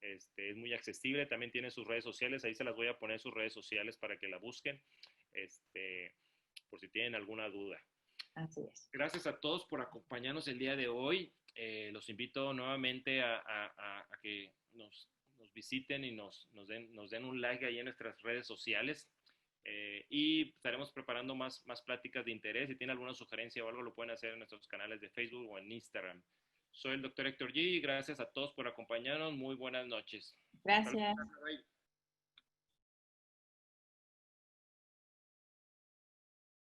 Es muy accesible, también tiene sus redes sociales, ahí se las voy a poner sus redes sociales para que la busquen, por si tienen alguna duda. Así es. Gracias a todos por acompañarnos el día de hoy. Los invito nuevamente a que nos visiten y nos den un like ahí en nuestras redes sociales. Y estaremos preparando más pláticas de interés. Si tienen alguna sugerencia o algo, lo pueden hacer en nuestros canales de Facebook o en Instagram. Soy el doctor Héctor G. Gracias a todos por acompañarnos. Muy buenas noches. Hasta luego. Gracias. Bye.